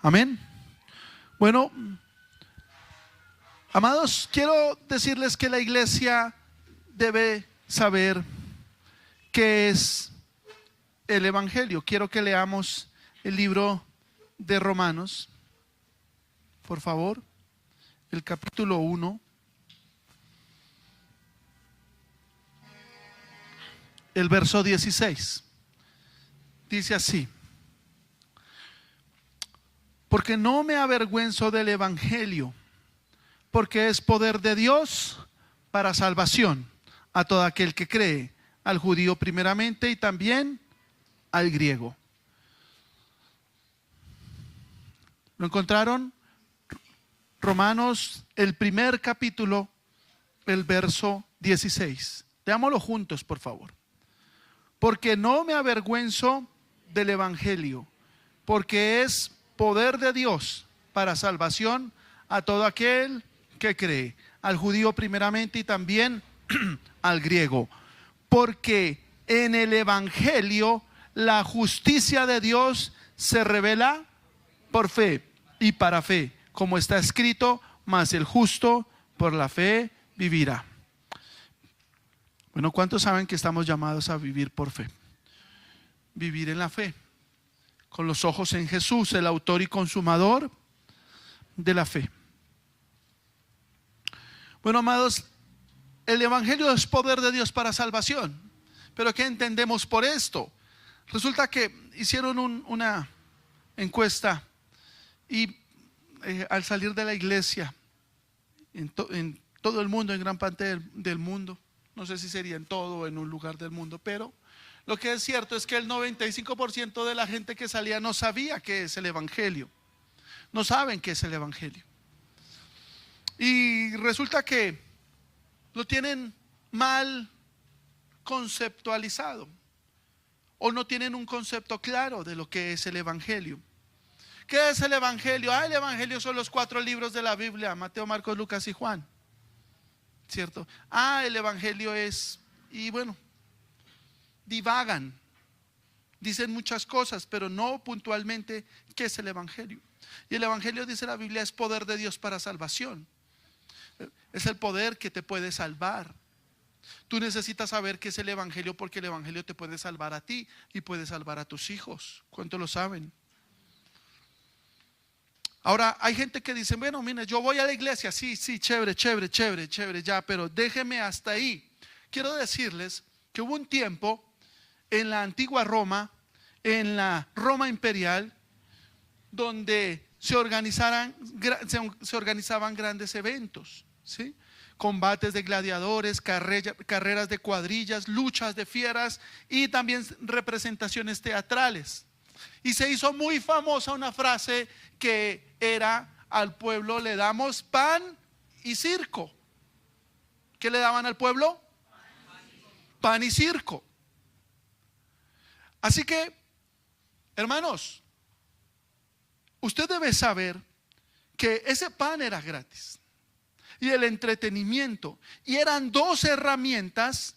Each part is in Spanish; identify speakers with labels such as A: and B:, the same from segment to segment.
A: Amén. Bueno, amados, quiero decirles que la iglesia debe saber qué es el evangelio. Quiero que leamos el libro de Romanos, por favor, el capítulo 1, el verso 16. Dice así: porque no me avergüenzo del evangelio, porque es poder de Dios para salvación a todo aquel que cree, al judío primeramente y también al griego. ¿Lo encontraron? Romanos, el primer capítulo, el verso 16. Leámoslo juntos, por favor. Porque no me avergüenzo del evangelio, porque es poder de Dios para salvación a todo aquel que cree, al judío primeramente y también al griego. Porque en el evangelio la justicia de Dios se revela por fe y para fe, como está escrito: mas el justo por la fe vivirá. Bueno, ¿cuántos saben que estamos llamados a vivir por fe? Vivir en la fe, con los ojos en Jesús, el autor y consumador de la fe. Bueno, amados, el evangelio es poder de Dios para salvación. Pero ¿qué entendemos por esto? Resulta que hicieron una encuesta y al salir de la iglesia, en todo el mundo, en gran parte del mundo, no sé si sería en todo o en un lugar del mundo, pero lo que es cierto es que el 95% de la gente que salía no sabía qué es el evangelio. No saben qué es el evangelio. Y resulta que lo tienen mal conceptualizado, o no tienen un concepto claro de lo que es el evangelio. ¿Qué es el evangelio? El evangelio son los 4 libros de la Biblia: Mateo, Marcos, Lucas y Juan, ¿cierto? El evangelio es, y bueno, divagan, dicen muchas cosas, pero no puntualmente qué es el evangelio. Y el evangelio, dice la Biblia, es poder de Dios para salvación. Es el poder que te puede salvar. Tú necesitas saber qué es el evangelio, porque el evangelio te puede salvar a ti y puede salvar a tus hijos. ¿Cuántos lo saben? Ahora, hay gente que dice: bueno, mira, yo voy a la iglesia, sí, chévere, ya, pero déjeme hasta ahí. Quiero decirles que hubo un tiempo en la antigua Roma, en la Roma imperial, donde se organizaban grandes eventos, ¿sí? Combates de gladiadores, carreras de cuadrillas, luchas de fieras y también representaciones teatrales. Y se hizo muy famosa una frase que era: al pueblo le damos pan y circo. ¿Qué le daban al pueblo? Pan y circo. Así que, hermanos, usted debe saber que ese pan era gratis, y el entretenimiento, y eran 2 herramientas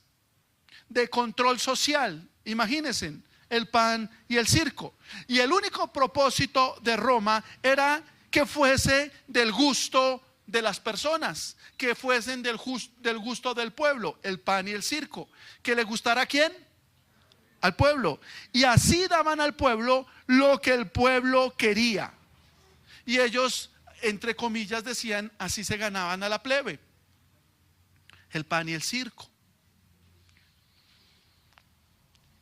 A: de control social. Imagínense, el pan y el circo. Y el único propósito de Roma era que fuese del gusto de las personas, que fuesen del gusto del pueblo, el pan y el circo. ¿Que le gustara a quién? Al pueblo. Y así daban al pueblo lo que el pueblo quería. Y ellos, entre comillas, decían: así se ganaban a la plebe, el pan y el circo.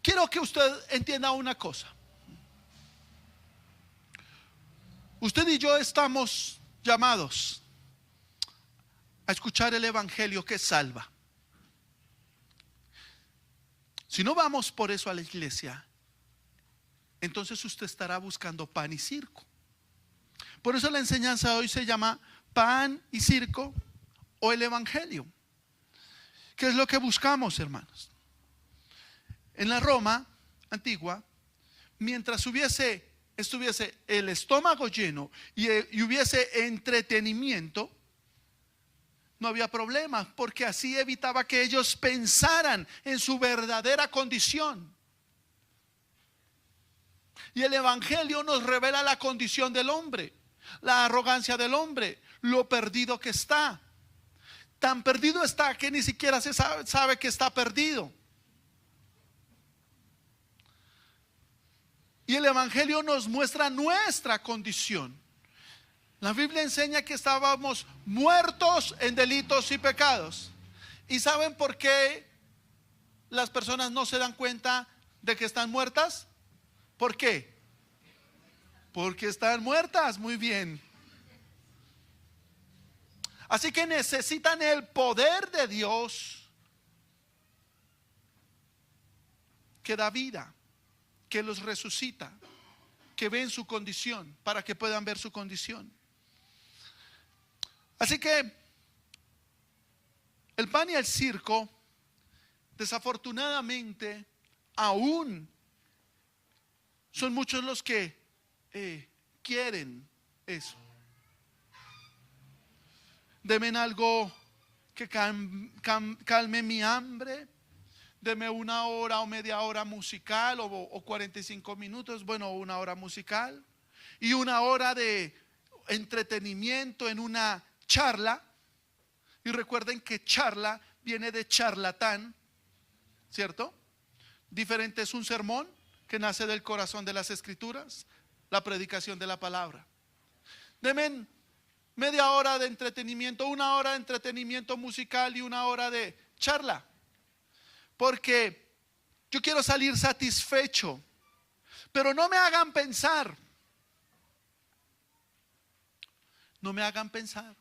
A: Quiero que usted entienda una cosa. Usted y yo estamos llamados a escuchar el evangelio que salva. Si no vamos por eso a la iglesia, entonces usted estará buscando pan y circo. Por eso la enseñanza hoy se llama pan y circo, o el evangelio. ¿Qué es lo que buscamos, hermanos? En la Roma antigua, mientras estuviese el estómago lleno y hubiese entretenimiento, no había problema, porque así evitaba que ellos pensaran en su verdadera condición. Y el evangelio nos revela la condición del hombre, la arrogancia del hombre, lo perdido que está. Tan perdido está que ni siquiera se sabe que está perdido. Y el evangelio nos muestra nuestra condición. La Biblia enseña que estábamos muertos en delitos y pecados. ¿Y saben por qué las personas no se dan cuenta de que están muertas? ¿Por qué? Porque están muertas. Muy bien. Así que necesitan el poder de Dios que da vida, que los resucita, que ven su condición, para que puedan ver su condición. Así que el pan y el circo, desafortunadamente, aún son muchos los que quieren eso. Deme algo que calme mi hambre. Deme una hora o media hora musical o 45 minutos, bueno, una hora musical y una hora de entretenimiento en una charla. Y recuerden que charla viene de charlatán, ¿cierto? Diferente es un sermón que nace del corazón de las escrituras, la predicación de la palabra. Deme media hora de entretenimiento, una hora de entretenimiento musical y una hora de charla. Porque yo quiero salir satisfecho. Pero no me hagan pensar. No me hagan pensar.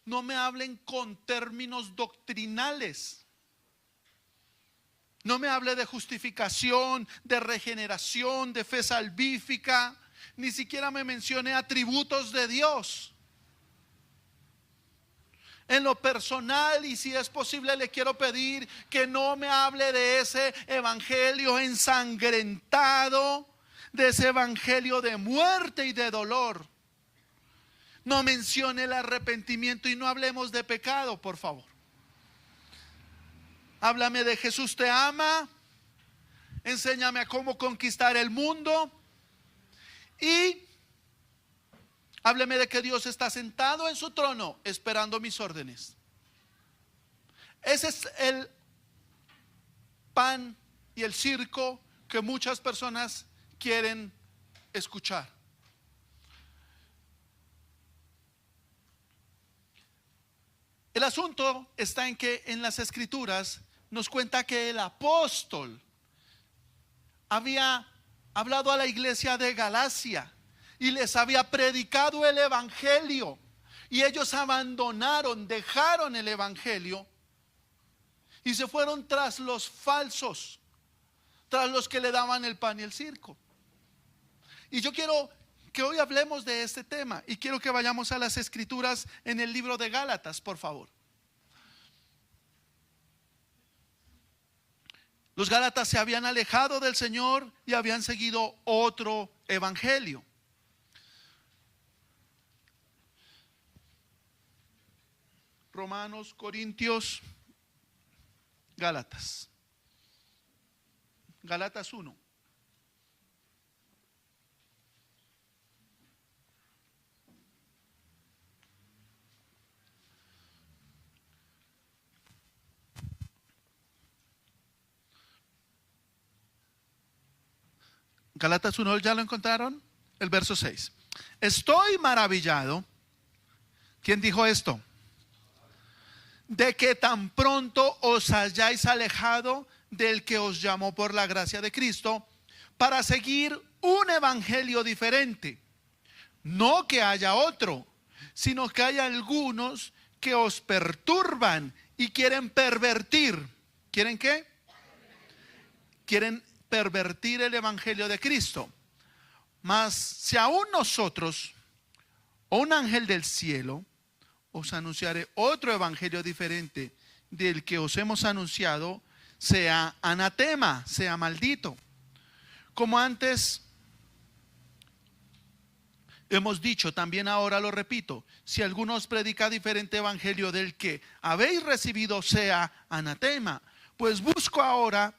A: No me hablen con términos doctrinales. No me hable de justificación, de regeneración, de fe salvífica. Ni siquiera me mencione atributos de Dios. En lo personal, y si es posible, le quiero pedir que no me hable de ese evangelio ensangrentado, de ese evangelio de muerte y de dolor. No mencione el arrepentimiento y no hablemos de pecado, por favor. Háblame de Jesús te ama, enséñame a cómo conquistar el mundo y hábleme de que Dios está sentado en su trono esperando mis órdenes. Ese es el pan y el circo que muchas personas quieren escuchar. El asunto está en que en las escrituras nos cuenta que el apóstol había hablado a la iglesia de Galacia y les había predicado el evangelio, y ellos abandonaron, dejaron el evangelio y se fueron tras los falsos, tras los que le daban el pan y el circo. Y yo quiero que hoy hablemos de este tema y quiero que vayamos a las escrituras en el libro de Gálatas, por favor. Los gálatas se habían alejado del Señor y habían seguido otro evangelio. Romanos, Corintios, Gálatas. Gálatas 1. Gálatas 1, ¿ya lo encontraron? El verso 6. Estoy maravillado. ¿Quién dijo esto? De que tan pronto os hayáis alejado del que os llamó por la gracia de Cristo para seguir un evangelio diferente. No que haya otro, sino que hay algunos que os perturban y quieren pervertir. ¿Quieren qué? Quieren pervertir el evangelio de Cristo. Mas si aún nosotros o un ángel del cielo os anunciaré otro evangelio diferente del que os hemos anunciado, sea anatema, sea maldito. Como antes hemos dicho, también ahora lo repito, si alguno os predica diferente evangelio del que habéis recibido, sea anatema. Pues busco ahora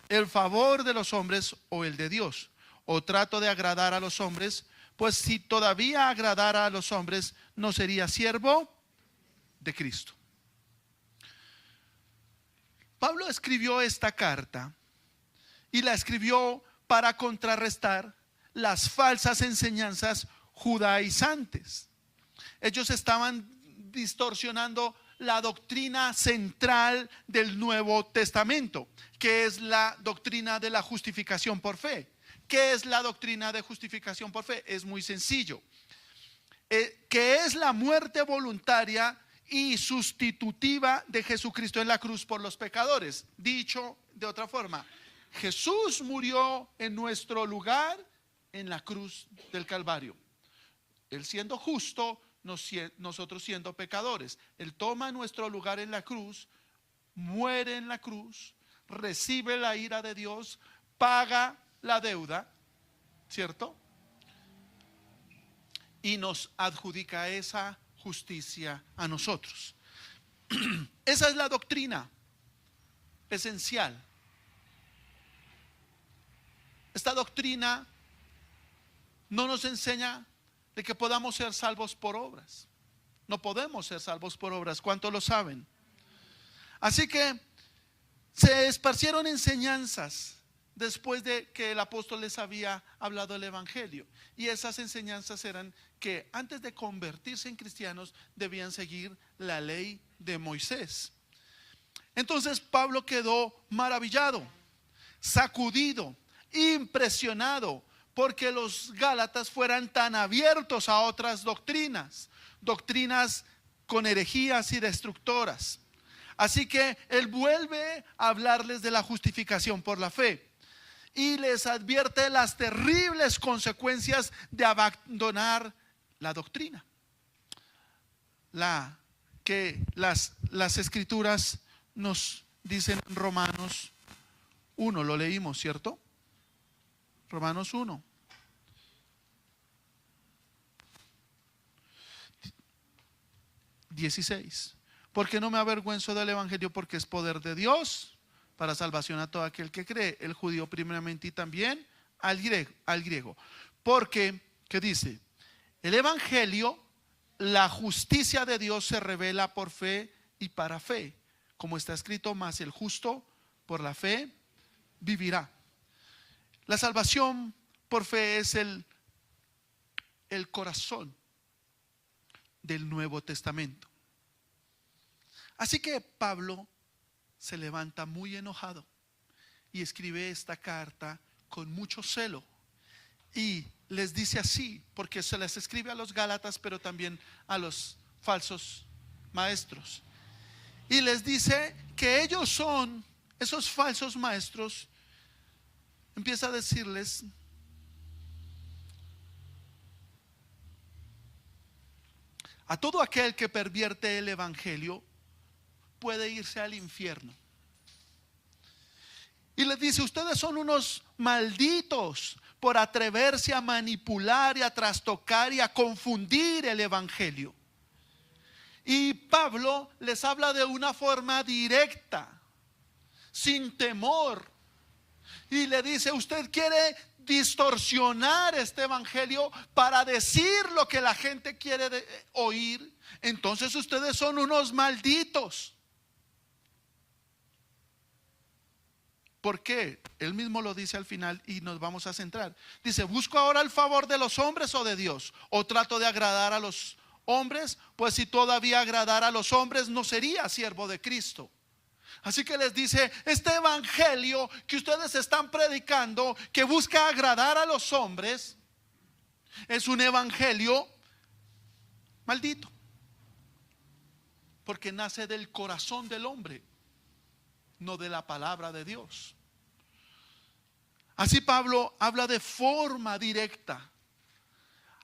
A: el favor de los hombres o el de Dios. o trato de agradar a los hombres, pues si todavía agradara a los hombres, no sería siervo de Cristo. Pablo escribió esta carta y la escribió para contrarrestar las falsas enseñanzas judaizantes. Ellos estaban distorsionando la doctrina central del Nuevo Testamento, que es la doctrina de la justificación por fe. ¿Qué es la doctrina de justificación por fe? Es muy sencillo. Que es la muerte voluntaria y sustitutiva de Jesucristo en la cruz por los pecadores. Dicho de otra forma, Jesús murió en nuestro lugar en la cruz del Calvario. Él siendo justo, nosotros siendo pecadores. Él toma nuestro lugar en la cruz, muere en la cruz, recibe la ira de Dios, paga la deuda, ¿cierto? Y nos adjudica esa justicia a nosotros. Esa es la doctrina esencial. Esta doctrina no nos enseña de que podamos ser salvos por obras. No podemos ser salvos por obras. ¿Cuántos lo saben? Así que se esparcieron enseñanzas después de que el apóstol les había hablado el evangelio. Y esas enseñanzas eran que antes de convertirse en cristianos debían seguir la ley de Moisés. Entonces Pablo quedó maravillado, sacudido, impresionado, porque los gálatas fueran tan abiertos a otras doctrinas con herejías y destructoras. Así que él vuelve a hablarles de la justificación por la fe y les advierte las terribles consecuencias de abandonar la doctrina. Las escrituras nos dicen en Romanos 1, lo leímos, ¿cierto? Romanos 1. (16) Porque no me avergüenzo del evangelio, porque es poder de Dios para salvación a todo aquel que cree, el judío primeramente y también al griego. Porque, ¿qué dice? El evangelio, la justicia de Dios se revela por fe y para fe, como está escrito, mas el justo por la fe vivirá. La salvación por fe es el corazón del Nuevo Testamento. Así que Pablo se levanta muy enojado y escribe esta carta con mucho celo y les dice así, porque se les escribe a los gálatas, pero también a los falsos maestros, y les dice que ellos son esos falsos maestros. Empieza a decirles: a todo aquel que pervierte el evangelio puede irse al infierno. Y les dice: ustedes son unos malditos por atreverse a manipular y a trastocar y a confundir el evangelio. Y Pablo les habla de una forma directa, sin temor, y le dice: usted quiere distorsionar este evangelio para decir lo que la gente quiere oír, entonces ustedes son unos malditos. ¿Por qué? Él mismo lo dice al final y nos vamos a centrar. Dice: ¿busco ahora el favor de los hombres o de Dios? ¿O trato de agradar a los hombres? Pues si todavía agradara a los hombres, no sería siervo de Cristo. Así que les dice: este evangelio que ustedes están predicando, que busca agradar a los hombres, es un evangelio maldito, porque nace del corazón del hombre, no de la palabra de Dios. Así Pablo habla de forma directa.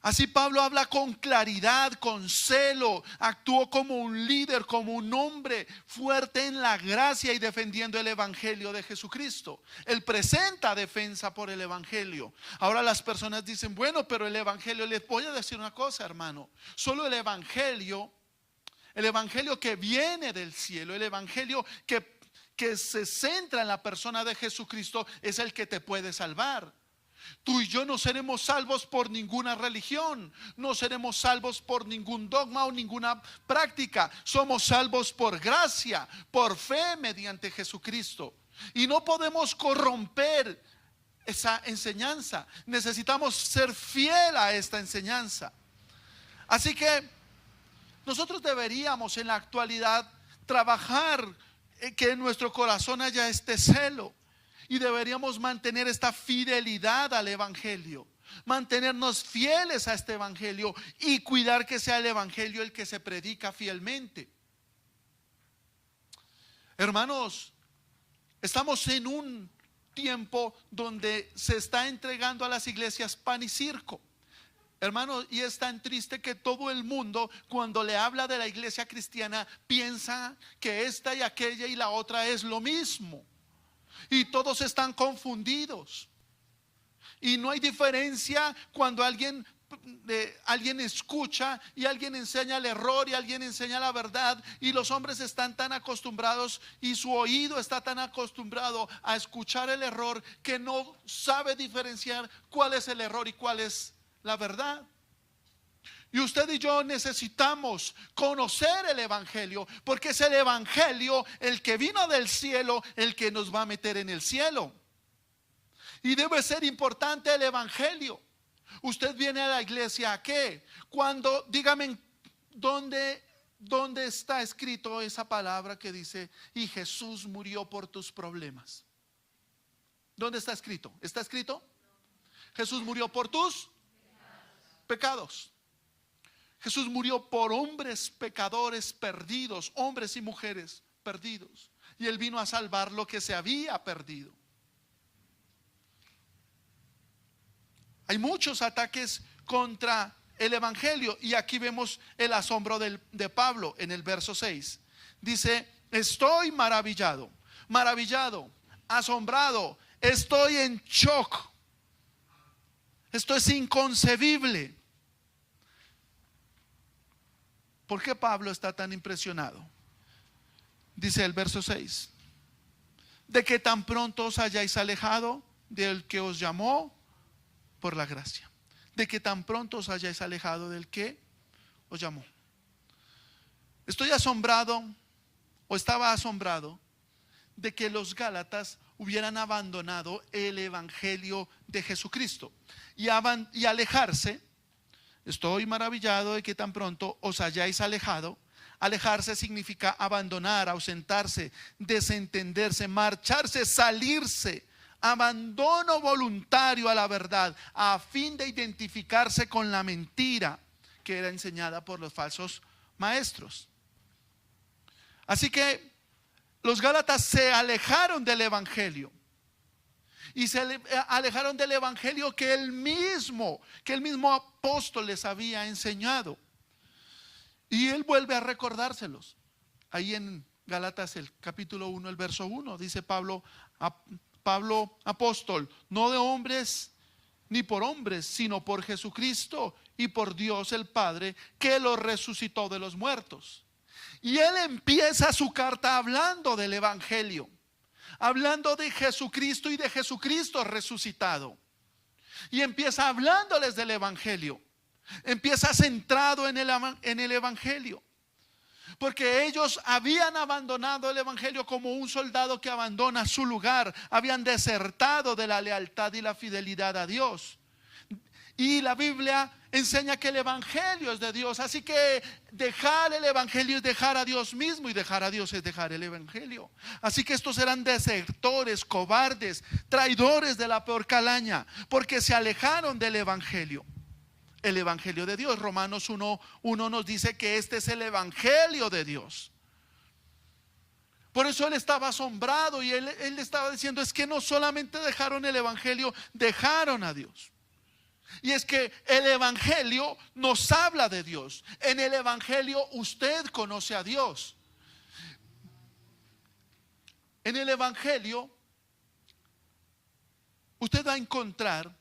A: Así Pablo habla con claridad, con celo, actuó como un líder, como un hombre fuerte en la gracia y defendiendo el evangelio de Jesucristo. Él presenta defensa por el evangelio. Ahora las personas dicen: bueno, pero el evangelio, les voy a decir una cosa, hermano, solo el evangelio que viene del cielo, el evangelio que se centra en la persona de Jesucristo, es el que te puede salvar. Tú y yo no seremos salvos por ninguna religión, no seremos salvos por ningún dogma o ninguna práctica. Somos salvos por gracia, por fe mediante Jesucristo. Y no podemos corromper esa enseñanza. Necesitamos ser fiel a esta enseñanza. Así que nosotros deberíamos en la actualidad trabajar que en nuestro corazón haya este celo. Y deberíamos mantener esta fidelidad al evangelio, mantenernos fieles a este evangelio y cuidar que sea el evangelio el que se predica fielmente. Hermanos, estamos en un tiempo donde se está entregando a las iglesias pan y circo. Hermanos, y es tan triste que todo el mundo, cuando le habla de la iglesia cristiana, piensa que esta y aquella y la otra es lo mismo. Y todos están confundidos. Y no hay diferencia cuando alguien escucha y alguien enseña el error y alguien enseña la verdad. Y los hombres están tan acostumbrados y su oído está tan acostumbrado a escuchar el error que no sabe diferenciar cuál es el error y cuál es la verdad. Y usted y yo necesitamos conocer el evangelio, porque es el evangelio el que vino del cielo, el que nos va a meter en el cielo. Y debe ser importante el evangelio. Usted viene a la iglesia ¿a qué? Cuando, dígame, ¿dónde está escrito esa palabra que dice, y Jesús murió por tus problemas? ¿Dónde está escrito? ¿Está escrito? Jesús murió por tus pecados. Jesús murió por hombres pecadores perdidos, hombres y mujeres perdidos. Y Él vino a salvar lo que se había perdido. Hay muchos ataques contra el evangelio. Y aquí vemos el asombro de Pablo en el verso 6. Dice, estoy maravillado, asombrado, estoy en shock. Esto es inconcebible. ¿Por qué Pablo está tan impresionado? Dice el verso 6, de que tan pronto os hayáis alejado del que os llamó por la gracia. De que tan pronto os hayáis alejado del que os llamó. Estoy asombrado, o estaba asombrado, de que los Gálatas hubieran abandonado el evangelio de Jesucristo y alejarse. Estoy maravillado de que tan pronto os hayáis alejado. Alejarse significa abandonar, ausentarse, desentenderse, marcharse, salirse. Abandono voluntario a la verdad, a fin de identificarse con la mentira que era enseñada por los falsos maestros. Así que los Gálatas se alejaron del evangelio. Y se alejaron del evangelio que el mismo apóstol les había enseñado. Y él vuelve a recordárselos. Ahí en Gálatas el capítulo 1, el verso 1, dice Pablo apóstol, no de hombres ni por hombres, sino por Jesucristo y por Dios el Padre, que lo resucitó de los muertos. Y él empieza su carta hablando del evangelio, hablando de Jesucristo y de Jesucristo resucitado. Y empieza hablándoles del evangelio. Empieza centrado en el evangelio. Porque ellos habían abandonado el evangelio como un soldado que abandona su lugar. Habían desertado de la lealtad y la fidelidad a Dios. Y la Biblia enseña que el evangelio es de Dios. Así que dejar el evangelio es dejar a Dios mismo, y dejar a Dios es dejar el evangelio. Así que estos eran desertores, cobardes, traidores de la peor calaña, porque se alejaron del evangelio. El evangelio de Dios. Romanos 1:1 nos dice que este es el evangelio de Dios. Por eso él estaba asombrado y él estaba diciendo, es que no solamente dejaron el evangelio, dejaron a Dios. Y es que el evangelio nos habla de Dios. En el evangelio usted conoce a Dios. En el evangelio usted va a encontrar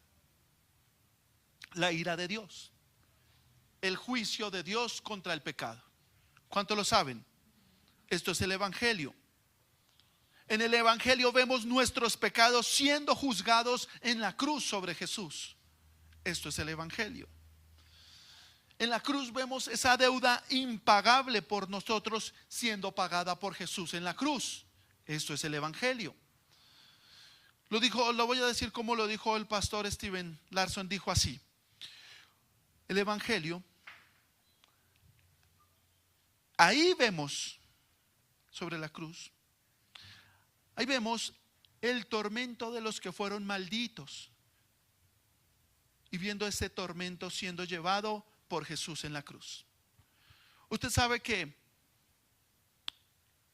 A: la ira de Dios, el juicio de Dios contra el pecado. ¿Cuántos lo saben? Esto es el evangelio. En el Evangelio vemos nuestros pecados siendo juzgados en la cruz sobre Jesús. Esto es el Evangelio. En la cruz vemos esa deuda impagable por nosotros siendo pagada por Jesús en la cruz. Esto es el Evangelio. Lo voy a decir como lo dijo el pastor Steven Larson, dijo así: el Evangelio, ahí vemos sobre la cruz, ahí vemos el tormento de los que fueron malditos, y viendo ese tormento siendo llevado por Jesús en la cruz. Usted sabe que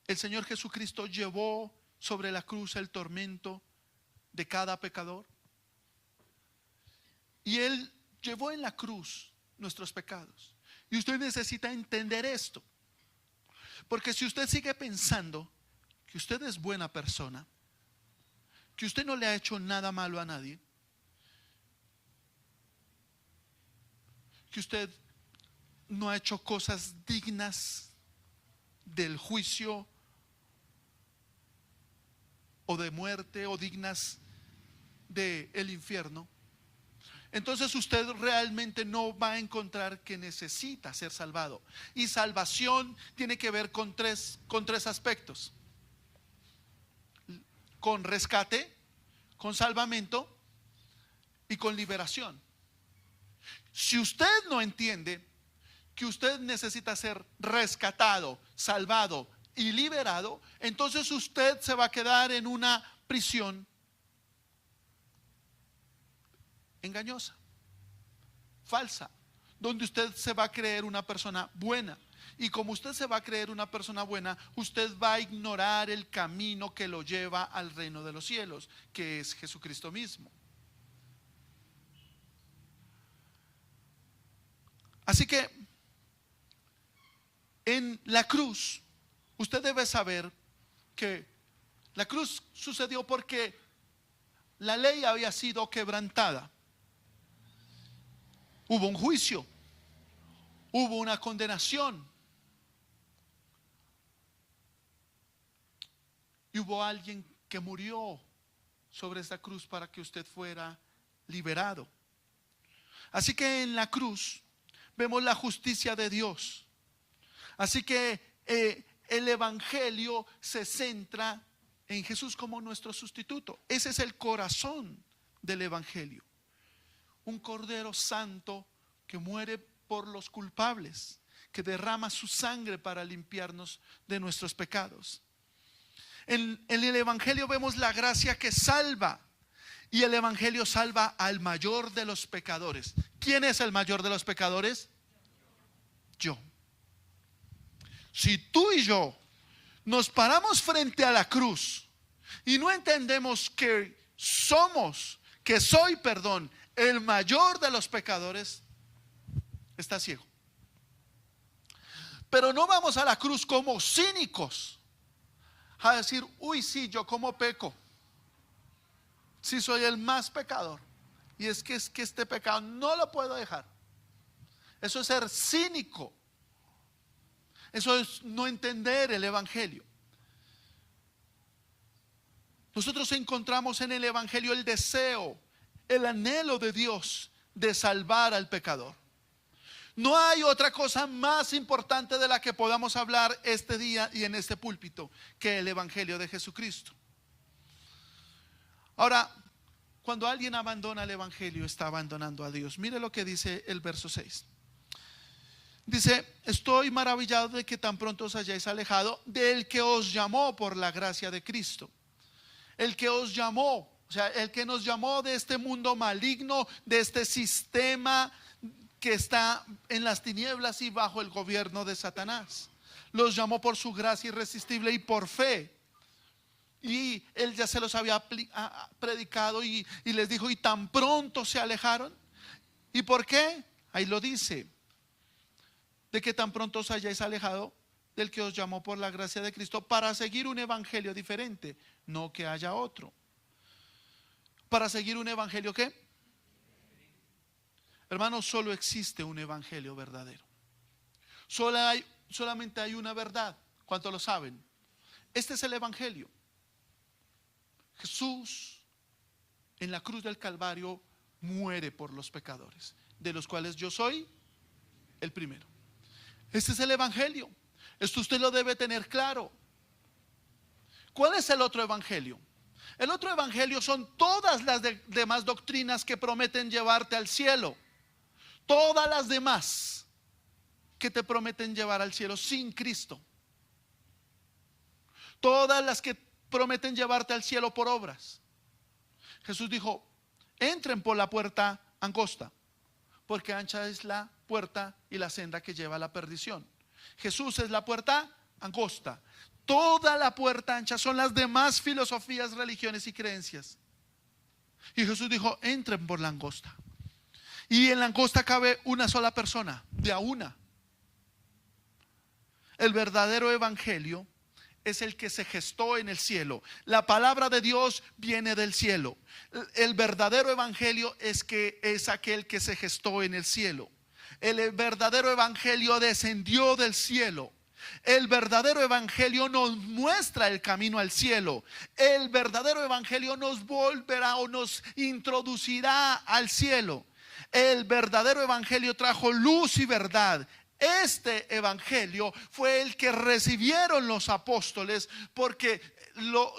A: el Señor Jesucristo llevó sobre la cruz el tormento de cada pecador, y Él llevó en la cruz nuestros pecados. Y usted necesita entender esto, porque si usted sigue pensando que usted es buena persona, que usted no le ha hecho nada malo a nadie, que usted no ha hecho cosas dignas del juicio o de muerte o dignas del infierno, entonces usted realmente no va a encontrar que necesita ser salvado. Y salvación tiene que ver con tres aspectos: con rescate, con salvamento y con liberación. Si usted no entiende que usted necesita ser rescatado, salvado y liberado, entonces usted se va a quedar en una prisión engañosa, falsa, donde usted se va a creer una persona buena. Y como usted se va a creer una persona buena, usted va a ignorar el camino que lo lleva al reino de los cielos, que es Jesucristo mismo. Así que en la cruz, usted debe saber que la cruz sucedió porque la ley había sido quebrantada. Hubo un juicio, hubo una condenación, y hubo alguien que murió sobre esta cruz para que usted fuera liberado. Así que en la cruz vemos la justicia de Dios. Así que el Evangelio se centra en Jesús como nuestro sustituto. Ese es el corazón del Evangelio. Un Cordero Santo que muere por los culpables, que derrama su sangre para limpiarnos de nuestros pecados. En el Evangelio vemos la gracia que salva, y el Evangelio salva al mayor de los pecadores. ¿Quién es el mayor de los pecadores? Yo. Si tú y yo nos paramos frente a la cruz y no entendemos que soy, el mayor de los pecadores, está ciego. Pero no vamos a la cruz como cínicos a decir: uy, sí, yo como peco, sí soy el más pecador, y es que este pecado no lo puedo dejar. Eso es ser cínico. Eso es no entender el Evangelio. Nosotros encontramos en el Evangelio el deseo, el anhelo de Dios de salvar al pecador. No hay otra cosa más importante de la que podamos hablar este día y en este púlpito que el Evangelio de Jesucristo. Ahora, cuando alguien abandona el Evangelio, está abandonando a Dios. Mire lo que dice el verso 6. Dice: estoy maravillado de que tan pronto os hayáis alejado del que os llamó por la gracia de Cristo. El que os llamó, o sea, el que nos llamó de este mundo maligno, de este sistema que está en las tinieblas y bajo el gobierno de Satanás. Los llamó por su gracia irresistible y por fe. Y él ya se los había predicado y les dijo: y tan pronto se alejaron. ¿Y por qué? Ahí lo dice: de que tan pronto os hayáis alejado del que os llamó por la gracia de Cristo para seguir un evangelio diferente, no que haya otro. Para seguir un evangelio ¿qué? Hermanos, solo existe un evangelio verdadero. Solamente hay una verdad. ¿Cuántos lo saben? Este es el evangelio. Jesús en la cruz del Calvario muere por los pecadores, de los cuales yo soy el primero. Este es el evangelio. Esto usted lo debe tener claro. ¿Cuál es el otro evangelio? El otro evangelio son todas las demás doctrinas que prometen llevarte al cielo. Todas las demás que te prometen llevar al cielo sin Cristo. Todas las que prometen llevarte al cielo por obras. Jesús dijo: entren por la puerta angosta, porque ancha es la puerta y la senda que lleva a la perdición. Jesús es la puerta angosta. Toda la puerta ancha son las demás filosofías, religiones y creencias. Y Jesús dijo: entren por la angosta. Y en la angosta cabe una sola persona, de a una. El verdadero evangelio es el que se gestó en el cielo. La palabra de Dios viene del cielo. El verdadero evangelio es aquel que se gestó en el cielo. El verdadero evangelio descendió del cielo. El verdadero evangelio nos muestra el camino al cielo. El verdadero evangelio nos volverá o nos introducirá al cielo. El verdadero evangelio trajo luz y verdad. Este evangelio fue el que recibieron los apóstoles, porque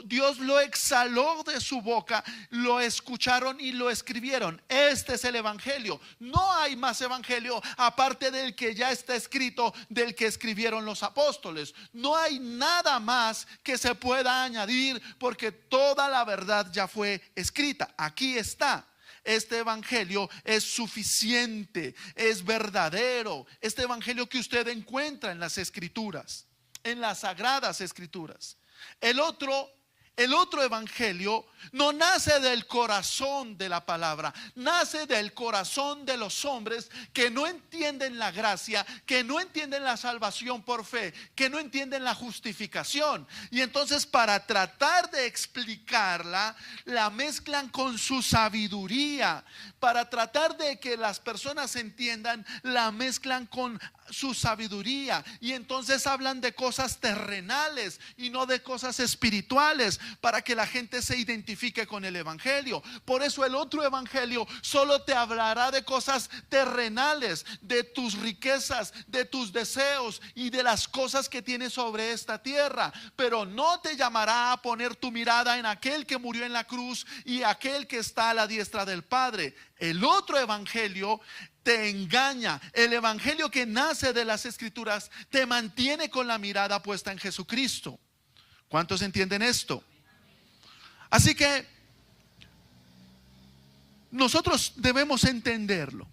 A: Dios lo exhaló de su boca, lo escucharon y lo escribieron. Este es el evangelio. No hay más evangelio aparte del que ya está escrito, del que escribieron los apóstoles. No hay nada más que se pueda añadir, porque toda la verdad ya fue escrita. Aquí está. Este evangelio es suficiente, es verdadero. Este evangelio que usted encuentra en las escrituras, en las sagradas escrituras. El otro evangelio no nace del corazón de la palabra, nace del corazón de los hombres que no entienden la gracia, que no entienden la salvación por fe, que no entienden la justificación. Y entonces, para tratar de explicarla, la mezclan con su sabiduría. Para tratar de que las personas entiendan, la mezclan con su sabiduría. Y entonces hablan de cosas terrenales y no de cosas espirituales, para que la gente se identifique con el evangelio. Por eso el otro evangelio solo te hablará de cosas terrenales, de tus riquezas, de tus deseos y de las cosas que tienes sobre esta tierra, pero no te llamará a poner tu mirada en aquel que murió en la cruz y aquel que está a la diestra del Padre. El otro evangelio te engaña. El evangelio que nace de las escrituras te mantiene con la mirada puesta en Jesucristo. ¿Cuántos entienden esto? Así que nosotros debemos entenderlo,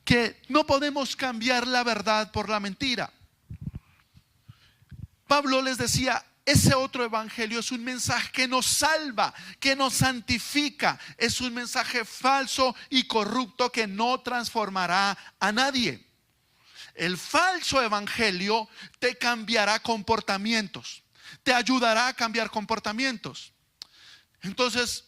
A: que no podemos cambiar la verdad por la mentira. Pablo les decía: ese otro evangelio es un mensaje que nos salva, que nos santifica. Es un mensaje falso y corrupto que no transformará a nadie. El falso evangelio te cambiará comportamientos, te ayudará a cambiar comportamientos. Entonces,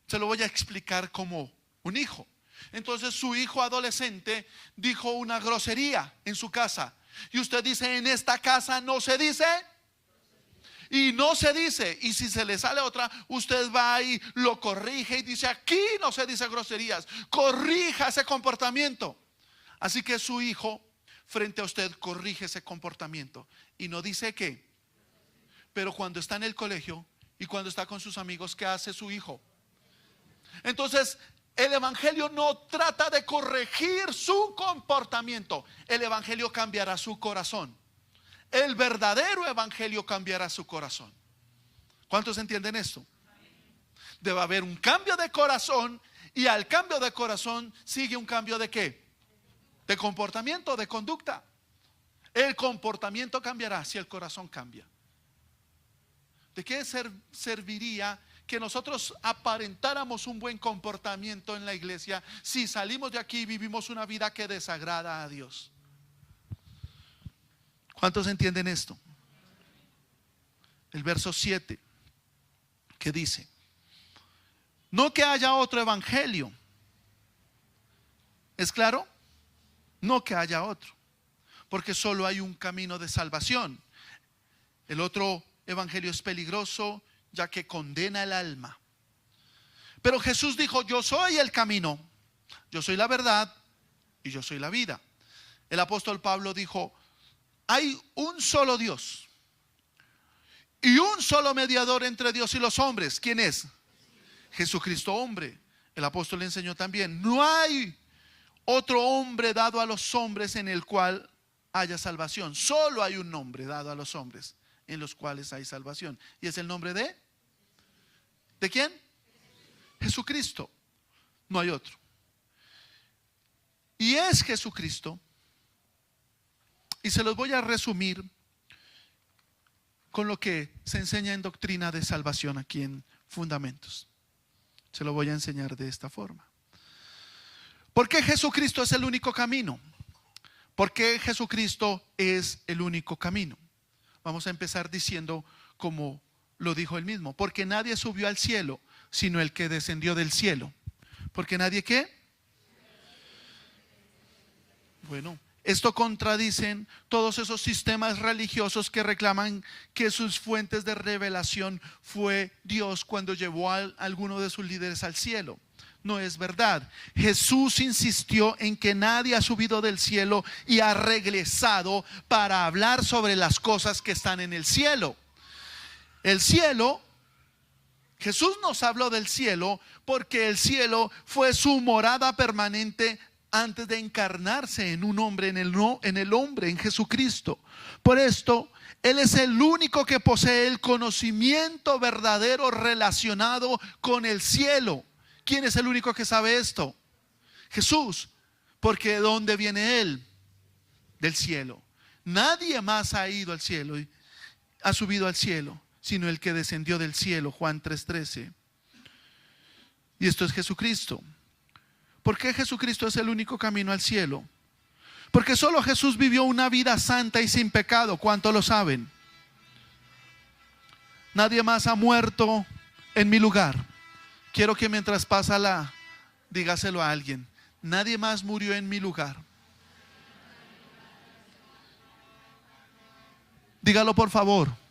A: se lo voy a explicar como un hijo. Entonces, su hijo adolescente dijo una grosería en su casa. Y usted dice: en esta casa no se dice. Y no se dice. Y si se le sale otra, usted va y lo corrige y dice: aquí no se dice groserías. Corrija ese comportamiento. Así que su hijo, frente a usted, corrige ese comportamiento y no dice qué. Pero cuando está en el colegio y cuando está con sus amigos, ¿qué hace su hijo? Entonces, el evangelio no trata de corregir su comportamiento. El evangelio cambiará su corazón. El verdadero evangelio cambiará su corazón. ¿Cuántos entienden esto? Debe haber un cambio de corazón, y al cambio de corazón sigue un cambio de ¿qué? De comportamiento, de conducta. El comportamiento cambiará si el corazón cambia. ¿De qué serviría que nosotros aparentáramos un buen comportamiento en la iglesia si salimos de aquí y vivimos una vida que desagrada a Dios? ¿Cuántos entienden esto? El verso 7, que dice: no que haya otro evangelio. ¿Es claro? No que haya otro, porque solo hay un camino de salvación. El otro evangelio es peligroso, ya que condena el alma. Pero Jesús dijo: yo soy el camino, yo soy la verdad y yo soy la vida. El apóstol Pablo dijo: hay un solo Dios y un solo mediador entre Dios y los hombres. ¿Quién es? Jesucristo hombre. El apóstol le enseñó también: no hay otro hombre dado a los hombres en el cual haya salvación. Solo hay un nombre dado a los hombres en los cuales hay salvación. Y es el nombre ¿de quién? Jesucristo. No hay otro. Y es Jesucristo. Y se los voy a resumir con lo que se enseña en doctrina de salvación aquí en Fundamentos. Se lo voy a enseñar de esta forma. ¿Por qué Jesucristo es el único camino? ¿Por qué Jesucristo es el único camino? Vamos a empezar diciendo como lo dijo él mismo: porque nadie subió al cielo sino el que descendió del cielo. ¿Porque nadie qué? Bueno, esto contradicen todos esos sistemas religiosos que reclaman que sus fuentes de revelación fue Dios cuando llevó a alguno de sus líderes al cielo. No es verdad. Jesús insistió en que nadie ha subido del cielo y ha regresado para hablar sobre las cosas que están en el cielo. El cielo, Jesús nos habló del cielo porque el cielo fue su morada permanente antes de encarnarse en un hombre, en el hombre, en Jesucristo. Por esto, Él es el único que posee el conocimiento verdadero relacionado con el cielo. ¿Quién es el único que sabe esto? Jesús. Porque ¿de dónde viene Él? Del cielo. Nadie más ha ido al cielo y ha subido al cielo sino el que descendió del cielo. Juan 3:13. Y esto es Jesucristo. ¿Por qué Jesucristo es el único camino al cielo? Porque solo Jesús vivió una vida santa y sin pecado. ¿Cuánto lo saben? Nadie más ha muerto en mi lugar. Quiero que mientras pasa dígaselo a alguien: nadie más murió en mi lugar. Dígalo por favor.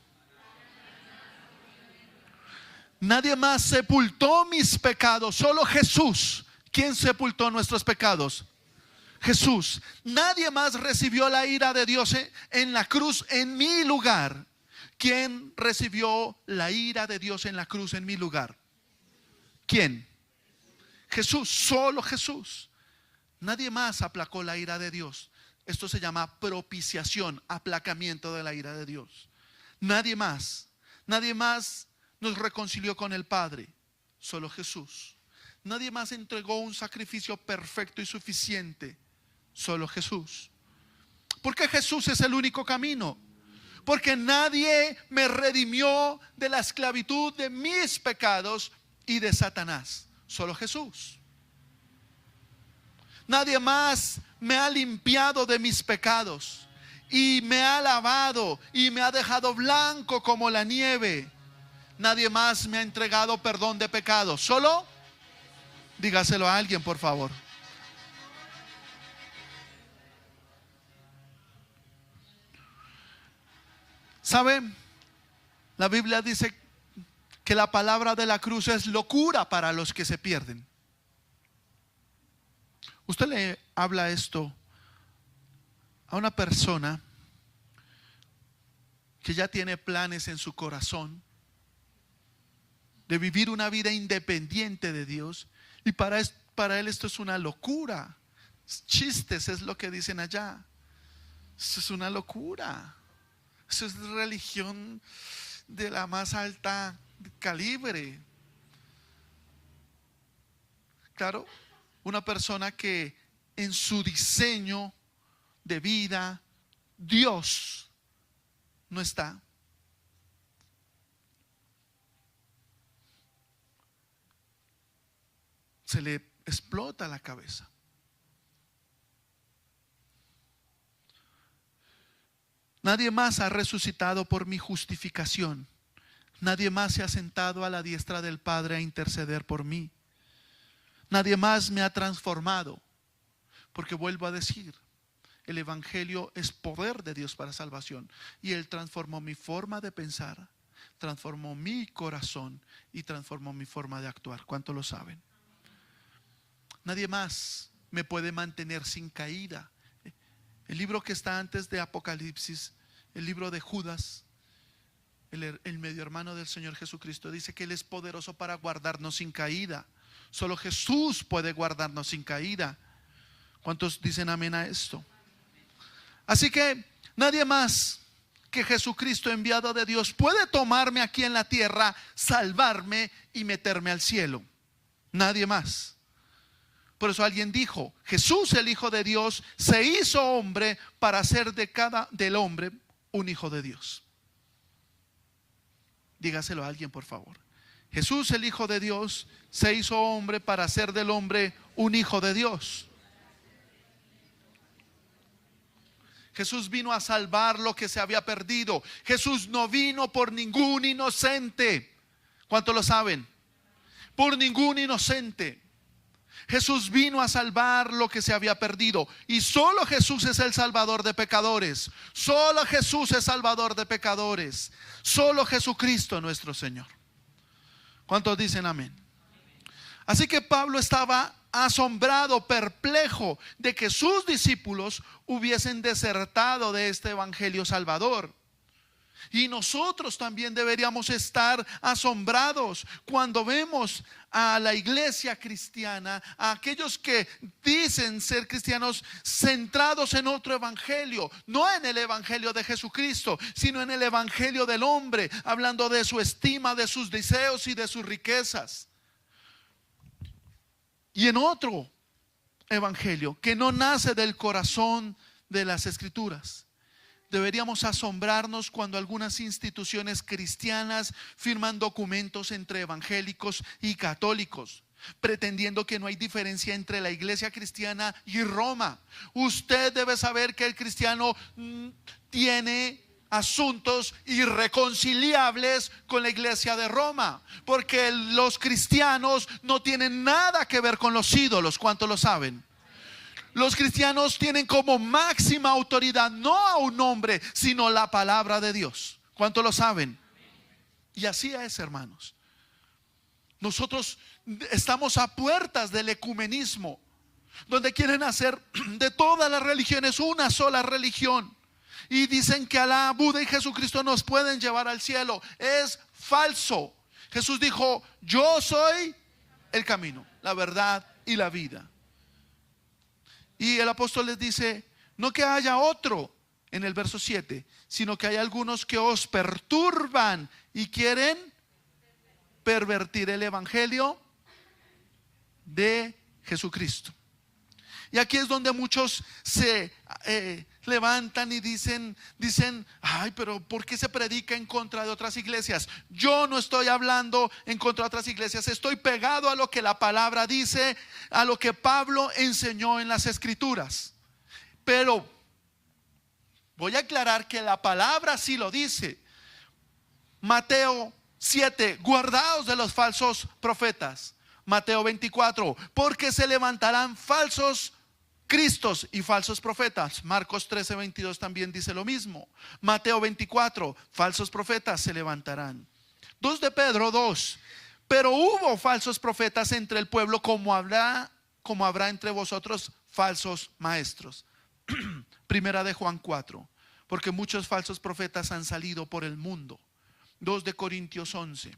A: Nadie más sepultó mis pecados, solo Jesús. ¿Quién sepultó nuestros pecados? Jesús. Nadie más recibió la ira de Dios en la cruz en mi lugar. ¿Quién recibió la ira de Dios en la cruz en mi lugar? ¿Quién? Jesús, solo Jesús. Nadie más aplacó la ira de Dios. Esto se llama propiciación, aplacamiento de la ira de Dios. Nadie más nos reconcilió con el Padre, solo Jesús. Nadie más entregó un sacrificio perfecto y suficiente, solo Jesús. ¿Por qué Jesús es el único camino? Porque nadie me redimió de la esclavitud de mis pecados y de Satanás, solo Jesús. Nadie más me ha limpiado de mis pecados y me ha lavado y me ha dejado blanco como la nieve. Nadie más me ha entregado perdón de pecados, solo, dígaselo a alguien por favor. ¿Sabe? La Biblia dice que la palabra de la cruz es locura para los que se pierden. Usted le habla esto a una persona que ya tiene planes en su corazón de vivir una vida independiente de Dios, y para él esto es una locura. Chistes es lo que dicen allá. Esto es una locura. Eso es religión de la más alta calibre. Claro, una persona que en su diseño de vida Dios no está. Se le explota la cabeza. Nadie más ha resucitado por mi justificación. Nadie más se ha sentado a la diestra del Padre a interceder por mí. Nadie más me ha transformado. Porque vuelvo a decir, el Evangelio es poder de Dios para salvación. Y Él transformó mi forma de pensar. transformó mi corazón y transformó mi forma de actuar. ¿Cuántos lo saben? Nadie más me puede mantener sin caída. El libro que está antes de Apocalipsis, el libro de Judas, el medio hermano del Señor Jesucristo, dice que Él es poderoso para guardarnos sin caída. Solo Jesús puede guardarnos sin caída. ¿Cuántos dicen amén a esto? Así que nadie más que Jesucristo, enviado de Dios, puede tomarme aquí en la tierra, salvarme y meterme al cielo. Nadie más. Por eso alguien dijo: Jesús, el Hijo de Dios, se hizo hombre para hacer del hombre un hijo de Dios. Dígaselo a alguien, por favor. Jesús, el Hijo de Dios, se hizo hombre para hacer del hombre un hijo de Dios. Jesús vino a salvar lo que se había perdido. Jesús no vino por ningún inocente. ¿Cuántos lo saben? Por ningún inocente. Jesús vino a salvar lo que se había perdido. Y solo Jesús es el salvador de pecadores. Solo Jesús es salvador de pecadores. Solo Jesucristo nuestro Señor. ¿Cuántos dicen amén? Así que Pablo estaba asombrado, perplejo de que sus discípulos hubiesen desertado de este evangelio salvador. Y nosotros también deberíamos estar asombrados cuando vemos a la iglesia cristiana, a aquellos que dicen ser cristianos, centrados en otro evangelio, no en el evangelio de Jesucristo, sino en el evangelio del hombre, hablando de su estima, de sus deseos y de sus riquezas. Y en otro evangelio que no nace del corazón de las Escrituras. Deberíamos asombrarnos cuando algunas instituciones cristianas firman documentos entre evangélicos y católicos, pretendiendo que no hay diferencia entre la iglesia cristiana y Roma. Usted debe saber que el cristiano tiene asuntos irreconciliables con la iglesia de Roma, porque los cristianos no tienen nada que ver con los ídolos. ¿Cuántos lo saben? Los cristianos tienen como máxima autoridad no a un hombre, sino la palabra de Dios. ¿Cuántos lo saben? Y así es, hermanos. Nosotros estamos a puertas del ecumenismo, donde quieren hacer de todas las religiones una sola religión. Y dicen que Alá, Buda y Jesucristo nos pueden llevar al cielo. Es falso. Jesús dijo: yo soy el camino, la verdad y la vida. Y el apóstol les dice: no que haya otro, en el verso 7, sino que hay algunos que os perturban y quieren pervertir el evangelio de Jesucristo. Y aquí es donde muchos se levantan y dicen: ay, pero ¿por qué se predica en contra de otras iglesias? Yo no estoy hablando en contra de otras iglesias, estoy pegado a lo que la palabra dice, a lo que Pablo enseñó en las Escrituras. Pero voy a aclarar que la palabra sí lo dice. Mateo 7, guardaos de los falsos profetas. Mateo 24, porque se levantarán falsos cristos y falsos profetas. Marcos 13, 22 también dice lo mismo. Mateo 24, falsos profetas se levantarán. 2 de Pedro 2, pero hubo falsos profetas entre el pueblo, como habrá entre vosotros falsos maestros. Primera de Juan 4, porque muchos falsos profetas han salido por el mundo. 2 de Corintios 11,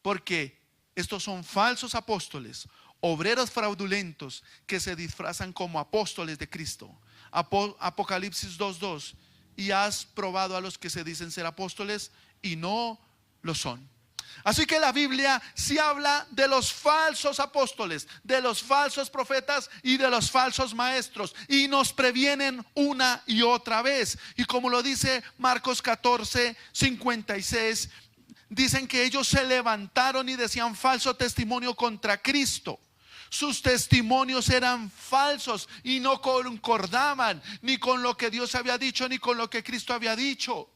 A: porque estos son falsos apóstoles, obreros fraudulentos que se disfrazan como apóstoles de Cristo. Apocalipsis 2:2, y has probado a los que se dicen ser apóstoles y no lo son. Así que la Biblia sí habla de los falsos apóstoles, de los falsos profetas y de los falsos maestros, y nos previenen una y otra vez. Y como lo dice Marcos 14, 56, dicen que ellos se levantaron y decían falso testimonio contra Cristo. Sus testimonios eran falsos y no concordaban ni con lo que Dios había dicho, ni con lo que Cristo había dicho,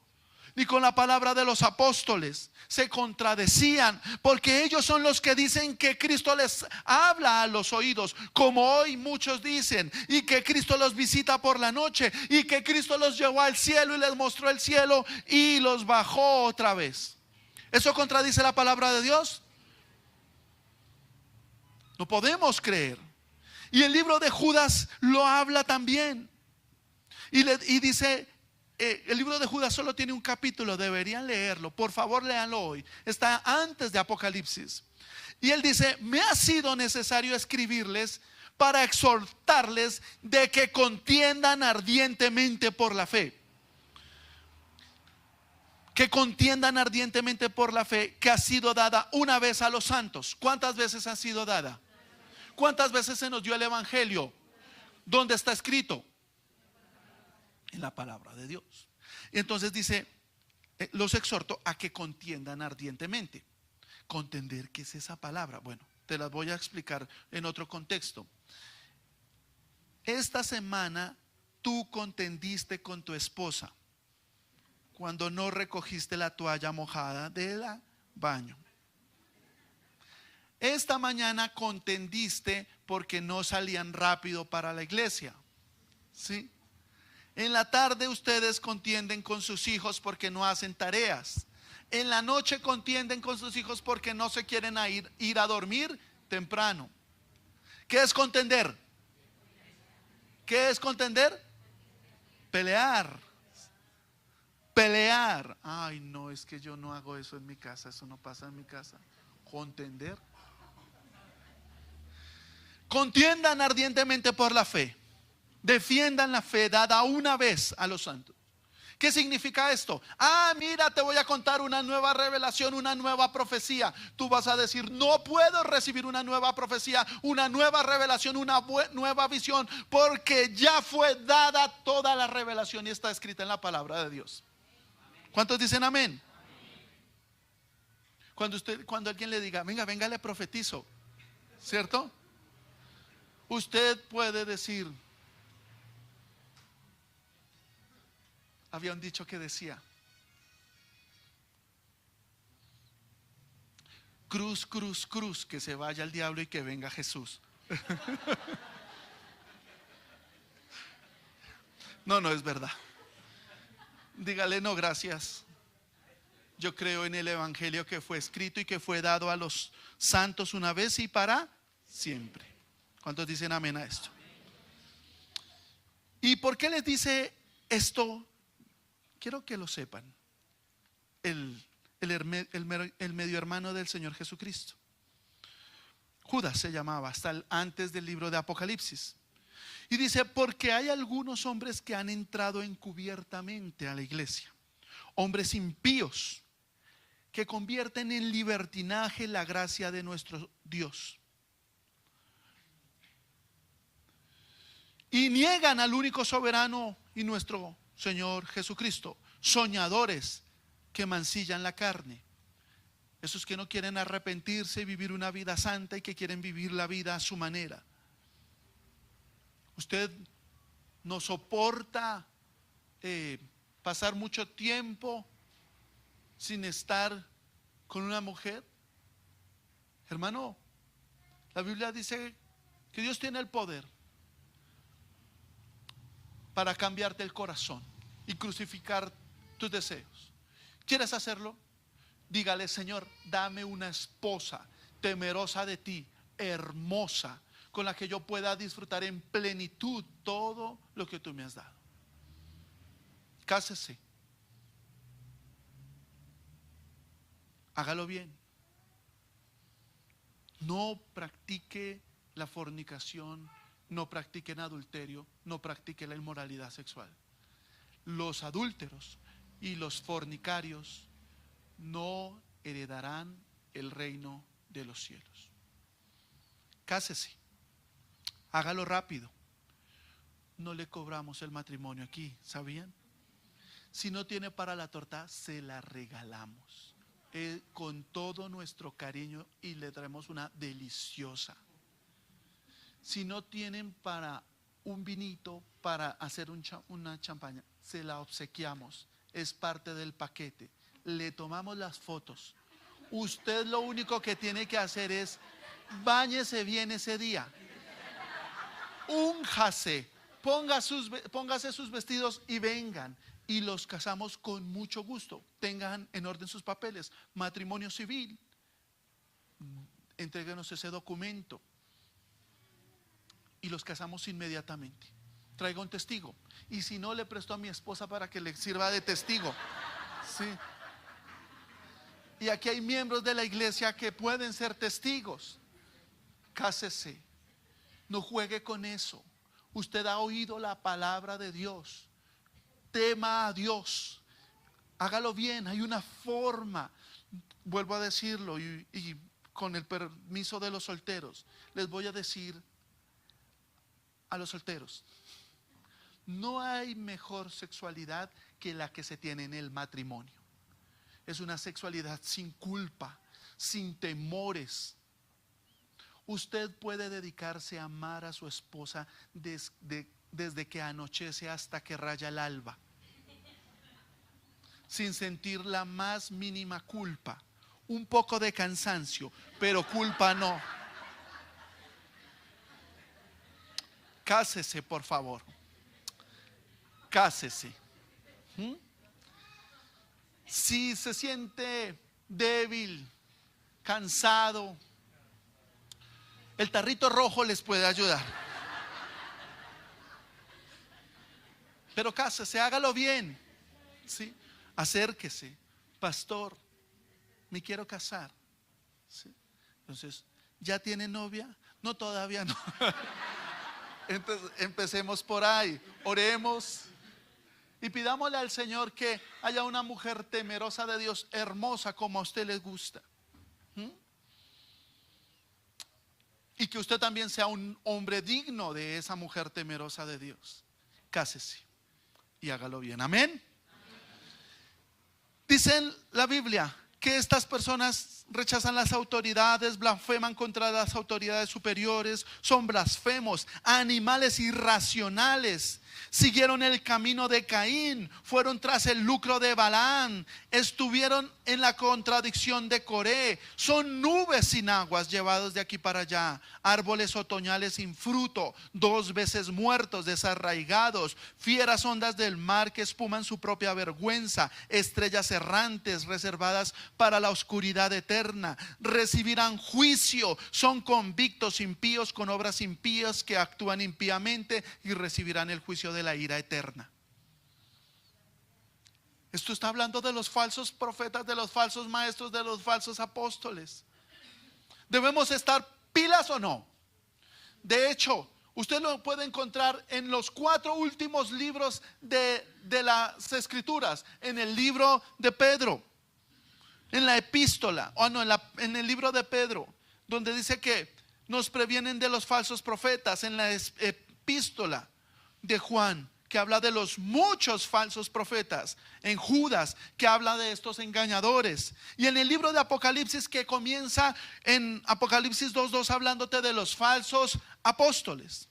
A: ni con la palabra de los apóstoles. Se contradecían, porque ellos son los que dicen que Cristo les habla a los oídos, como hoy muchos dicen, y que Cristo los visita por la noche, y que Cristo los llevó al cielo y les mostró el cielo y los bajó otra vez. ¿Eso contradice la palabra de Dios? No podemos creer. Y el libro de Judas lo habla también. Y dice, el libro de Judas solo tiene un capítulo, deberían leerlo. Por favor, léanlo hoy. Está antes de Apocalipsis. Y él dice, me ha sido necesario escribirles para exhortarles de que contiendan ardientemente por la fe. Que contiendan ardientemente por la fe que ha sido dada una vez a los santos. ¿Cuántas veces ha sido dada? ¿Cuántas veces se nos dio el evangelio? ¿Dónde está escrito? En la palabra de Dios. Y entonces dice, los exhorto a que contiendan ardientemente. Contender, ¿qué es esa palabra? Bueno, te las voy a explicar en otro contexto. Esta semana tú contendiste con tu esposa cuando no recogiste la toalla mojada del baño. Esta mañana contendiste porque no salían rápido para la iglesia. ¿Sí? En la tarde ustedes contienden con sus hijos porque no hacen tareas. En la noche contienden con sus hijos porque no se quieren ir a dormir temprano. ¿Qué es contender? ¿Qué es contender? Pelear. Pelear. Ay, no, es que yo no hago eso en mi casa. Eso no pasa en mi casa. Contender. Contiendan ardientemente por la fe. Defiendan la fe dada una vez a los santos. ¿Qué significa esto? Ah, mira, te voy a contar una nueva revelación, una nueva profecía. Tú vas a decir, no puedo recibir una nueva profecía, una nueva revelación, una nueva visión, porque ya fue dada toda la revelación y está escrita en la palabra de Dios. ¿Cuántos dicen amén? Cuando alguien le diga, venga, le profetizo, ¿cierto? Usted puede decir, había un dicho que decía, cruz, cruz, cruz, que se vaya el diablo y que venga Jesús. No es verdad. Dígale, no, gracias. Yo creo en el evangelio que fue escrito y que fue dado a los santos una vez y para siempre. ¿Cuántos dicen amén a esto? ¿Y por qué les dice esto? Quiero que lo sepan. El medio hermano del Señor Jesucristo, Judas se llamaba, hasta antes del libro de Apocalipsis. Y dice, porque hay algunos hombres que han entrado encubiertamente a la iglesia, hombres impíos, que convierten en libertinaje la gracia de nuestro Dios. Y niegan al único soberano y nuestro Señor Jesucristo. Soñadores que mancillan la carne. Esos que no quieren arrepentirse y vivir una vida santa y que quieren vivir la vida a su manera. Usted no soporta pasar mucho tiempo sin estar con una mujer. Hermano, la Biblia dice que Dios tiene el poder para cambiarte el corazón y crucificar tus deseos. ¿Quieres hacerlo? Dígale, Señor, dame una esposa temerosa de ti, hermosa, con la que yo pueda disfrutar en plenitud todo lo que tú me has dado. Cásese. Hágalo bien. No practique la fornicación, no practiquen adulterio, no practique la inmoralidad sexual. Los adúlteros y los fornicarios no heredarán el reino de los cielos. Cásese, hágalo rápido. No le cobramos el matrimonio aquí, ¿sabían? Si no tiene para la torta, se la regalamos con todo nuestro cariño y le traemos una deliciosa. Si no tienen para un vinito, para hacer una champaña, se la obsequiamos, es parte del paquete. Le tomamos las fotos. Usted lo único que tiene que hacer es báñese bien ese día, únjase, póngase sus vestidos y vengan. Y los casamos con mucho gusto. Tengan en orden sus papeles. Matrimonio civil. Entréguenos ese documento. Y los casamos inmediatamente. Traiga un testigo. Y si no, le presto a mi esposa para que le sirva de testigo. Sí. Y aquí hay miembros de la iglesia que pueden ser testigos. Cásese. No juegue con eso. Usted ha oído la palabra de Dios. Tema a Dios. Hágalo bien. Hay una forma. Vuelvo a decirlo y con el permiso de los solteros, les voy a decir a los solteros: no hay mejor sexualidad que la que se tiene en el matrimonio. Es una sexualidad sin culpa, sin temores. Usted puede dedicarse a amar a su esposa desde que anochece hasta que raya el alba, sin sentir la más mínima culpa. Un poco de cansancio, pero culpa no. Cásese, por favor. Cásese. Si se siente débil, cansado, el tarrito rojo les puede ayudar. Pero cásese, hágalo bien. ¿Sí? Acérquese. Pastor, me quiero casar. ¿Sí? Entonces, ¿ya tiene novia? No, todavía no. Entonces, empecemos por ahí. Oremos y pidámosle al Señor que haya una mujer temerosa de Dios, hermosa como a usted le gusta. Y que usted también sea un hombre digno de esa mujer temerosa de Dios. Cásese y hágalo bien. Amén. Dice en la Biblia que estas personas rechazan las autoridades, blasfeman contra las autoridades superiores, son blasfemos, animales irracionales. Siguieron el camino de Caín, fueron tras el lucro de Balaam, estuvieron en la contradicción de Coré. Son nubes sin aguas llevados de aquí para allá, árboles otoñales sin fruto, 2 veces muertos, desarraigados, fieras ondas del mar que espuman su propia vergüenza, estrellas errantes reservadas para la oscuridad eterna. Recibirán juicio, son convictos impíos con obras impías que actúan impíamente y recibirán el juicio de la ira eterna. Esto está hablando de los falsos profetas, de los falsos maestros, de los falsos apóstoles. ¿Debemos estar pilas o no? De hecho, usted lo puede encontrar en los 4 últimos libros de las Escrituras. En el libro de Pedro, en la epístola, en el libro de Pedro, donde dice que nos previenen de los falsos profetas. En la epístola de Juan, que habla de los muchos falsos profetas. En Judas, que habla de estos engañadores. Y en el libro de Apocalipsis, que comienza en Apocalipsis 2:2 hablándote de los falsos apóstoles.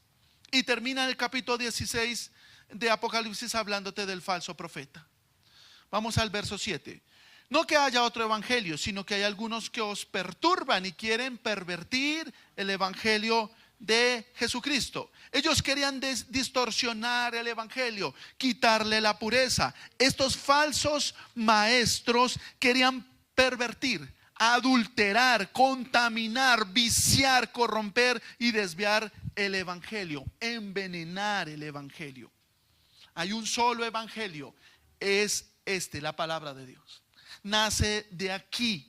A: Y termina en el capítulo 16 de Apocalipsis hablándote del falso profeta. Vamos al verso 7. No que haya otro evangelio, sino que hay algunos que os perturban y quieren pervertir el evangelio de Jesucristo. Ellos querían distorsionar el evangelio, quitarle la pureza. Estos falsos maestros querían pervertir, adulterar, contaminar, viciar, corromper y desviar el evangelio, envenenar el evangelio. Hay un solo evangelio, es la palabra de Dios. Nace de aquí.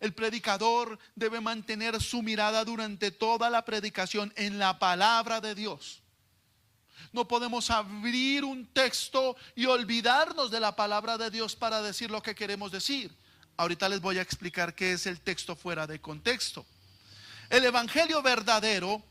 A: El predicador debe mantener su mirada durante toda la predicación en la palabra de Dios. No podemos abrir un texto y olvidarnos de la palabra de Dios para decir lo que queremos decir. Ahorita les voy a explicar qué es el texto fuera de contexto. El evangelio verdadero,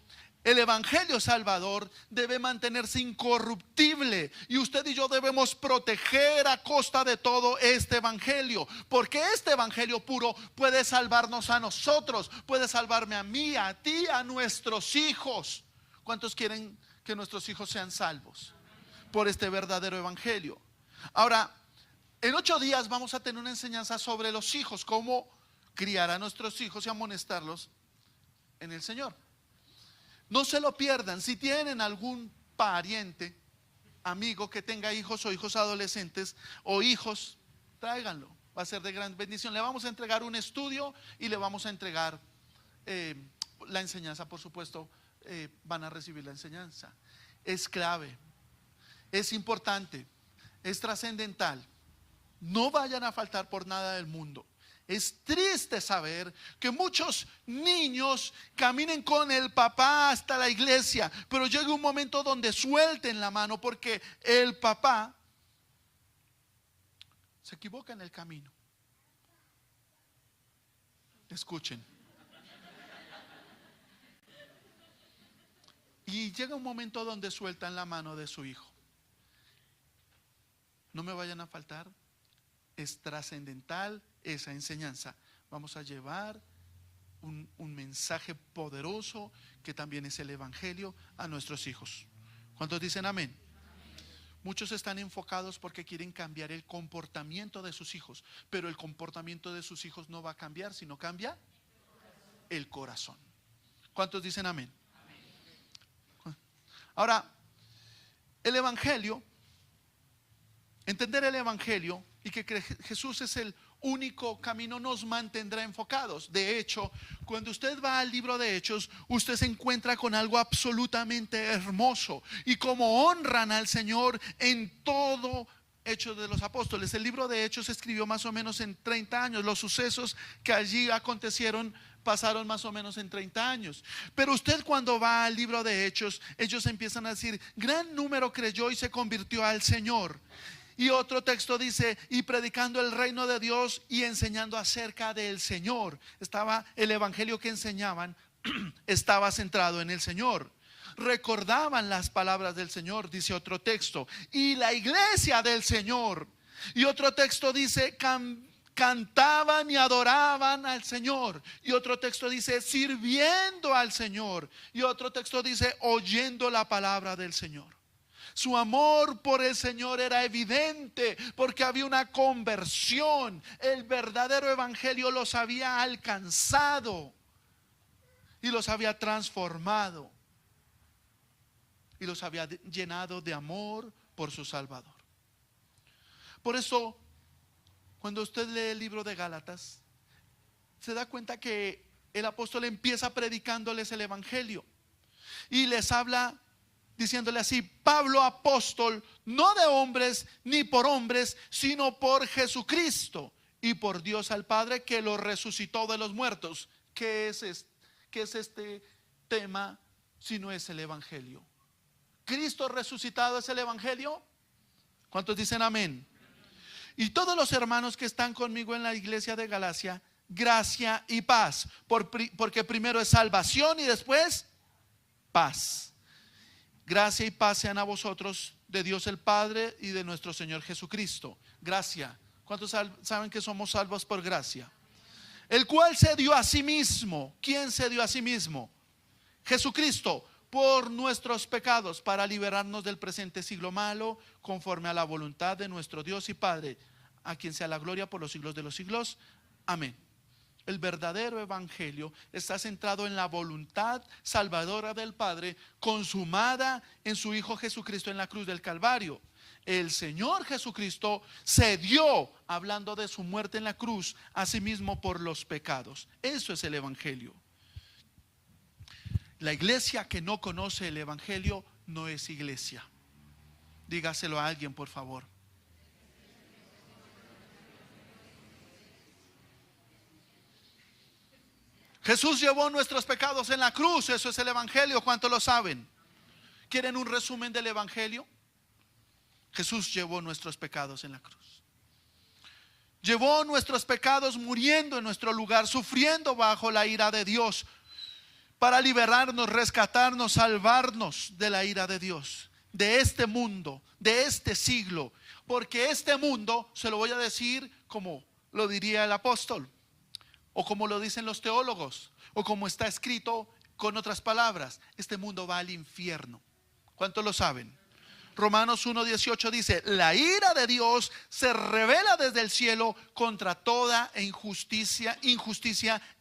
A: el evangelio salvador, debe mantenerse incorruptible. Y usted y yo debemos proteger a costa de todo este evangelio. Porque este evangelio puro puede salvarnos a nosotros, puede salvarme a mí, a ti, a nuestros hijos. ¿Cuántos quieren que nuestros hijos sean salvos por este verdadero evangelio? Ahora, en 8 días vamos a tener una enseñanza sobre los hijos, cómo criar a nuestros hijos y amonestarlos en el Señor. No se lo pierdan. Si tienen algún pariente, amigo que tenga hijos o hijos adolescentes o hijos, tráiganlo. Va a ser de gran bendición. Le vamos a entregar un estudio y le vamos a entregar la enseñanza, por supuesto. Van a recibir la enseñanza. Es clave, es importante, es trascendental. No vayan a faltar por nada del mundo. Es triste saber que muchos niños caminen con el papá hasta la iglesia, pero llega un momento donde suelten la mano porque el papá se equivoca en el camino. Escuchen. Y llega un momento donde sueltan la mano de su hijo. No me vayan a faltar. Es trascendental esa enseñanza. Vamos a llevar un mensaje poderoso que también es el evangelio a nuestros hijos. ¿Cuántos dicen amén? Muchos están enfocados porque quieren cambiar el comportamiento de sus hijos, pero el comportamiento de sus hijos no va a cambiar, sino cambia el corazón. ¿Cuántos dicen amén? Ahora, el evangelio, entender el evangelio y que Jesús es el único camino nos mantendrá enfocados. De hecho, cuando usted va al libro de Hechos, usted se encuentra con algo absolutamente hermoso y como honran al Señor en todo Hechos de los Apóstoles. El libro de Hechos se escribió más o menos en 30 años. Los sucesos que allí acontecieron pasaron más o menos en 30 años. Pero usted cuando va al libro de Hechos, ellos empiezan a decir, gran número creyó y se convirtió al Señor. Y otro texto dice, y predicando el reino de Dios y enseñando acerca del Señor. Estaba el evangelio que enseñaban, estaba centrado en el Señor. Recordaban las palabras del Señor, dice otro texto. Y la iglesia del Señor. Y otro texto dice, cantaban y adoraban al Señor. Y otro texto dice, sirviendo al Señor. Y otro texto dice, oyendo la palabra del Señor. Su amor por el Señor era evidente porque había una conversión. El verdadero evangelio los había alcanzado y los había transformado y los había llenado de amor por su Salvador. Por eso, cuando usted lee el libro de Gálatas, se da cuenta que el apóstol empieza predicándoles el evangelio y les habla diciéndole así, Pablo apóstol, no de hombres ni por hombres, sino por Jesucristo y por Dios al Padre que lo resucitó de los muertos. ¿Qué es este tema si no es el evangelio? ¿Cristo resucitado es el evangelio? ¿Cuántos dicen amén? Y todos los hermanos que están conmigo en la iglesia de Galacia, gracia y paz, porque primero es salvación y después paz. Gracia y paz sean a vosotros de Dios el Padre y de nuestro Señor Jesucristo. Gracia. ¿Cuántos saben que somos salvos por gracia? El cual se dio a sí mismo. ¿Quién se dio a sí mismo? Jesucristo, por nuestros pecados, para liberarnos del presente siglo malo, conforme a la voluntad de nuestro Dios y Padre, a quien sea la gloria por los siglos de los siglos. Amén. El verdadero evangelio está centrado en la voluntad salvadora del Padre, consumada en su Hijo Jesucristo en la cruz del Calvario. El Señor Jesucristo se dio, hablando de su muerte en la cruz, a sí mismo por los pecados. Eso es el evangelio. La iglesia que no conoce el evangelio no es iglesia. Dígaselo a alguien, por favor. Jesús llevó nuestros pecados en la cruz. Eso es el evangelio. ¿Cuántos lo saben? ¿Quieren un resumen del evangelio? Jesús llevó nuestros pecados en la cruz. Llevó nuestros pecados muriendo en nuestro lugar, sufriendo bajo la ira de Dios, para liberarnos, rescatarnos, salvarnos de la ira de Dios, de este mundo, de este siglo. Porque este mundo, se lo voy a decir como lo diría el apóstol, o como lo dicen los teólogos, o como está escrito con otras palabras, este mundo va al infierno. ¿Cuántos lo saben? Romanos 1:18 dice, la ira de Dios se revela desde el cielo contra toda injusticia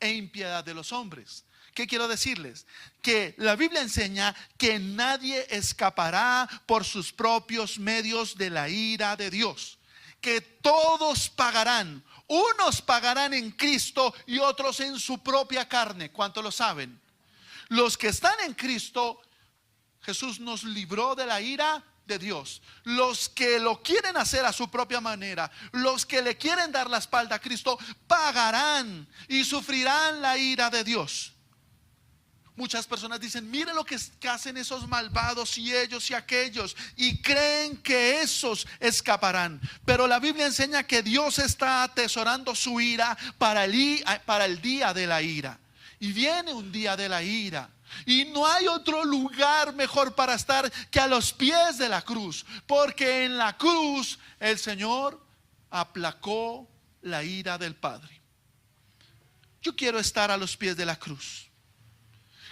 A: e impiedad de los hombres. ¿Qué quiero decirles? Que la Biblia enseña que nadie escapará por sus propios medios de la ira de Dios. Que todos pagarán. Unos pagarán en Cristo y otros en su propia carne. ¿Cuántos lo saben? Los que están en Cristo, Jesús nos libró de la ira de Dios. Los que lo quieren hacer a su propia manera, los que le quieren dar la espalda a Cristo, pagarán y sufrirán la ira de Dios. Muchas personas dicen: mire lo que hacen esos malvados y ellos y aquellos, y creen que esos escaparán. Pero la Biblia enseña que Dios está atesorando su ira para el día de la ira. Y viene un día de la ira, y no hay otro lugar mejor para estar que a los pies de la cruz, porque en la cruz el Señor aplacó la ira del Padre. Yo quiero estar a los pies de la cruz.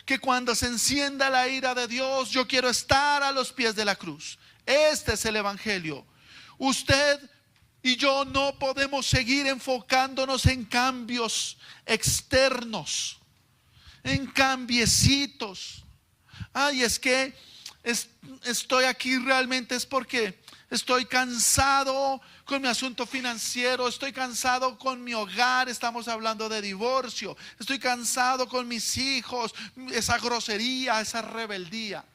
A: Que cuando se encienda la ira de Dios, yo quiero estar a los pies de la cruz. Este es el evangelio. Usted y yo no podemos seguir enfocándonos en cambios externos, en cambiecitos. Ay, es que estoy aquí realmente es porque estoy cansado con mi asunto financiero, estoy cansado con mi hogar, estamos hablando de divorcio, estoy cansado con mis hijos, esa grosería, esa rebeldía.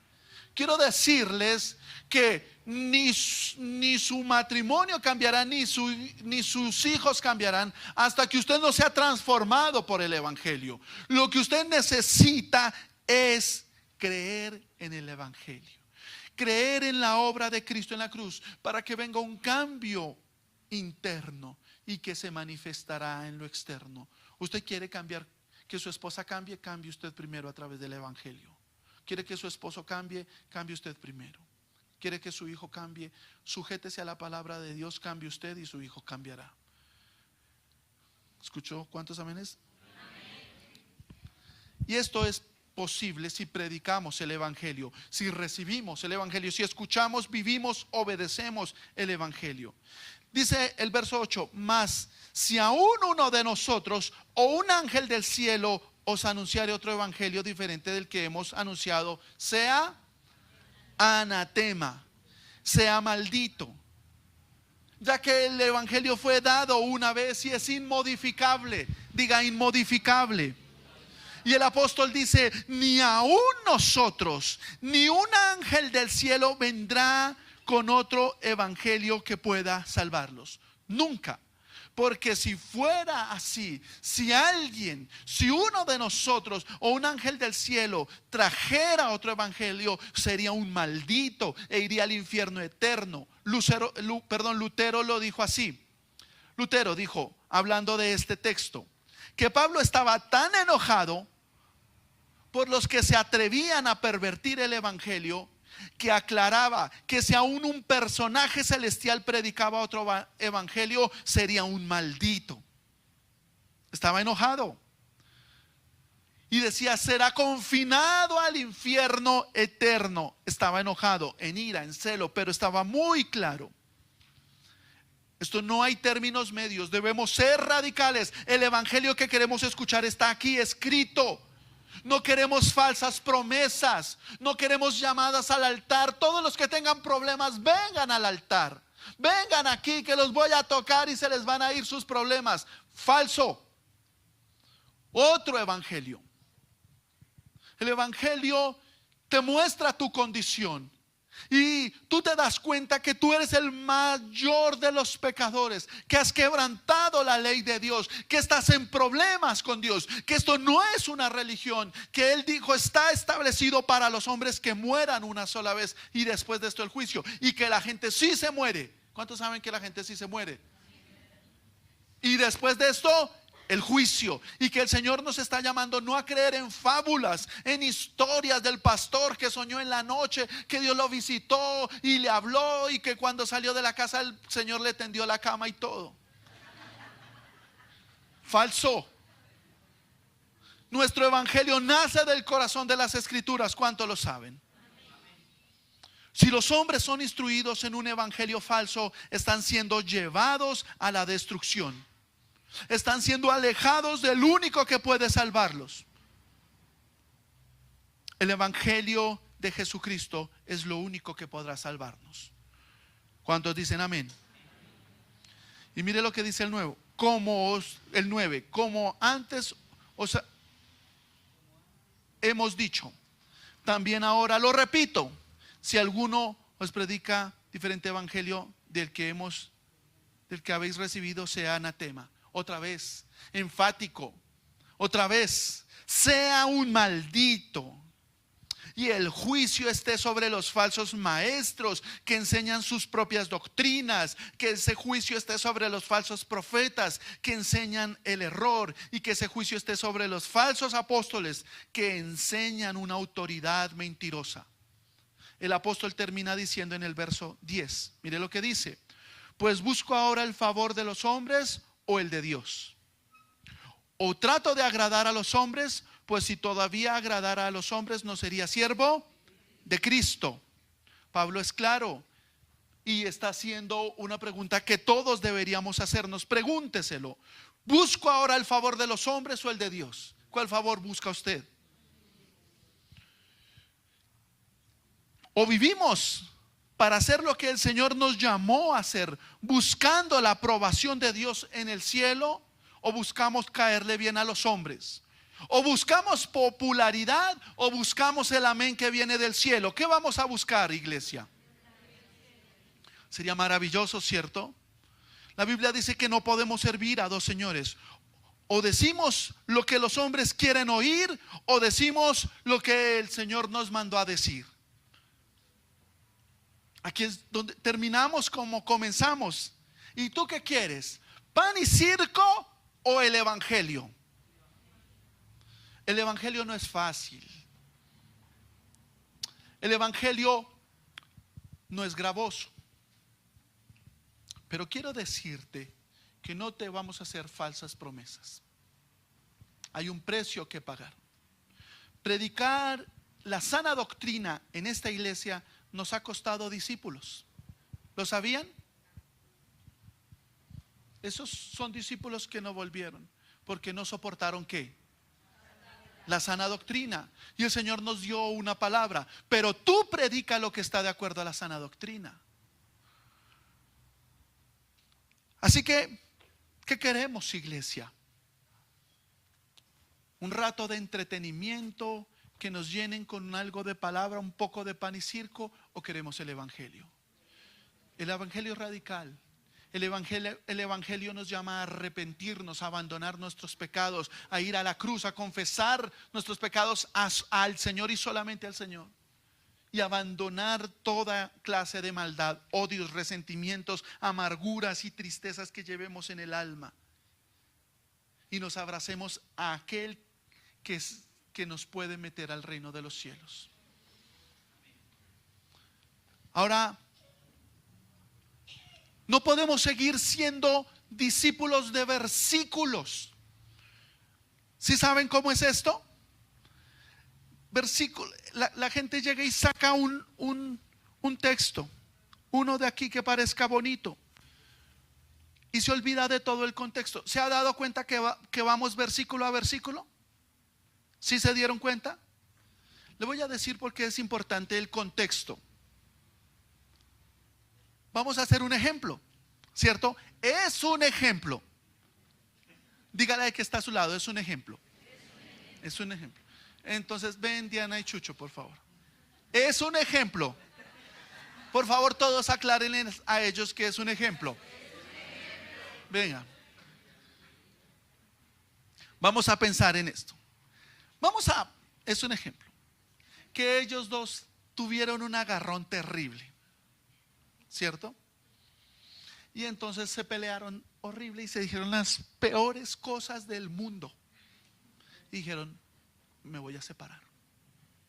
A: Quiero decirles que ni su matrimonio cambiará, ni sus hijos cambiarán hasta que usted no sea transformado por el evangelio. Lo que usted necesita es creer en el evangelio, creer en la obra de Cristo en la cruz, para que venga un cambio interno y que se manifestará en lo externo. Usted quiere cambiar, que su esposa cambie, cambie usted primero a través del evangelio. Quiere que su esposo cambie, cambie usted primero. Quiere que su hijo cambie, sujétese a la palabra de Dios, cambie usted y su hijo cambiará. ¿Escuchó cuántos amenes? Y esto es posible si predicamos el evangelio, si recibimos el evangelio, si escuchamos, vivimos, obedecemos el evangelio. Dice el verso 8: mas si aún uno de nosotros o un ángel del cielo os anunciare otro evangelio diferente del que hemos anunciado, sea anatema, sea maldito. Ya que el evangelio fue dado una vez y es inmodificable. Diga: inmodificable. Y el apóstol dice: ni aún nosotros, ni un ángel del cielo vendrá con otro evangelio que pueda salvarlos. Nunca. Porque si fuera así, si uno de nosotros o un ángel del cielo trajera otro evangelio, sería un maldito e iría al infierno eterno. Lutero lo dijo así. Lutero dijo, hablando de este texto, que Pablo estaba tan enojado por los que se atrevían a pervertir el evangelio, que aclaraba que si aún un personaje celestial predicaba otro evangelio, sería un maldito. Estaba enojado y decía: será confinado al infierno eterno. Estaba enojado, en ira, en celo, pero estaba muy claro. Esto no hay términos medios, debemos ser radicales. El evangelio que queremos escuchar está aquí escrito. No queremos falsas promesas, no queremos llamadas al altar. Todos los que tengan problemas, vengan al altar, vengan aquí que los voy a tocar y se les van a ir sus problemas. Falso. Otro evangelio. El evangelio te muestra tu condición y tú te das cuenta que tú eres el mayor de los pecadores, que has quebrantado la ley de Dios, que estás en problemas con Dios, que esto no es una religión, que Él dijo está establecido para los hombres que mueran una sola vez y después de esto el juicio, y que la gente sí se muere. ¿Cuántos saben que la gente sí se muere? Y después de esto el juicio, y que el Señor nos está llamando no a creer en fábulas, en historias del pastor que soñó en la noche que Dios lo visitó y le habló, y que cuando salió de la casa el Señor le tendió la cama y todo. Falso. Nuestro evangelio nace del corazón de las escrituras. ¿Cuántos lo saben? Si los hombres son instruidos en un evangelio falso, están siendo llevados a la destrucción. Están siendo alejados del único que puede salvarlos. El evangelio de Jesucristo es lo único que podrá salvarnos. ¿Cuántos dicen amén? Y mire lo que dice el 9. El 9, como antes os hemos dicho, también ahora lo repito, si alguno os predica diferente evangelio del que habéis recibido, sea anatema. Otra vez, enfático, otra vez, sea un maldito. Y el juicio esté sobre los falsos maestros que enseñan sus propias doctrinas. Que ese juicio esté sobre los falsos profetas que enseñan el error. Y que ese juicio esté sobre los falsos apóstoles que enseñan una autoridad mentirosa. El apóstol termina diciendo en el verso 10. Mire lo que dice. Pues busco ahora el favor de los hombres o el de Dios. O trato de agradar a los hombres, pues si todavía agradara a los hombres no sería siervo de Cristo. Pablo es claro y está haciendo una pregunta que todos deberíamos hacernos. Pregúnteselo. ¿Busco ahora el favor de los hombres o el de Dios? ¿Cuál favor busca usted? O vivimos para hacer lo que el Señor nos llamó a hacer, buscando la aprobación de Dios en el cielo, o buscamos caerle bien a los hombres. O buscamos popularidad o buscamos el amén que viene del cielo. ¿Qué vamos a buscar, iglesia? Sería maravilloso, ¿cierto? La Biblia dice que no podemos servir a dos señores. O decimos lo que los hombres quieren oír, o decimos lo que el Señor nos mandó a decir. Aquí es donde terminamos como comenzamos. ¿Y tú qué quieres? ¿Pan y circo o el evangelio? El evangelio no es fácil. El evangelio no es gravoso. Pero quiero decirte que no te vamos a hacer falsas promesas. Hay un precio que pagar. Predicar la sana doctrina en esta iglesia nos ha costado discípulos. ¿Lo sabían? Esos son discípulos que no volvieron porque no soportaron ¿qué? La sana doctrina. Y el Señor nos dio una palabra, pero tú predica lo que está de acuerdo a la sana doctrina. Así que, ¿qué queremos, iglesia? Un rato de entretenimiento que nos llenen con algo de palabra, un poco de pan y circo, o queremos el evangelio. El evangelio radical. El evangelio nos llama a arrepentirnos, a abandonar nuestros pecados, a ir a la cruz, a confesar nuestros pecados al Señor y solamente al Señor. Y abandonar toda clase de maldad, odios, resentimientos, amarguras y tristezas que llevemos en el alma. Y nos abracemos a aquel que nos puede meter al reino de los cielos. Ahora, no podemos seguir siendo discípulos de versículos. ¿Sí saben cómo es esto? Versículo, la gente llega y saca un texto, uno de aquí que parezca bonito, y se olvida de todo el contexto. ¿Se ha dado cuenta que vamos versículo a versículo? ¿Sí se dieron cuenta? Le voy a decir por qué es importante el contexto. Vamos a hacer un ejemplo, ¿cierto? Es un ejemplo. Dígale que está a su lado, es un ejemplo. Es un ejemplo. Entonces ven Diana y Chucho, por favor. Es un ejemplo. Por favor, todos aclárenle a ellos que es un ejemplo. Venga. Vamos a pensar en esto. Es un ejemplo. Que ellos dos tuvieron un agarrón terrible, ¿cierto? Y entonces se pelearon horrible y se dijeron las peores cosas del mundo. Y dijeron, me voy a separar.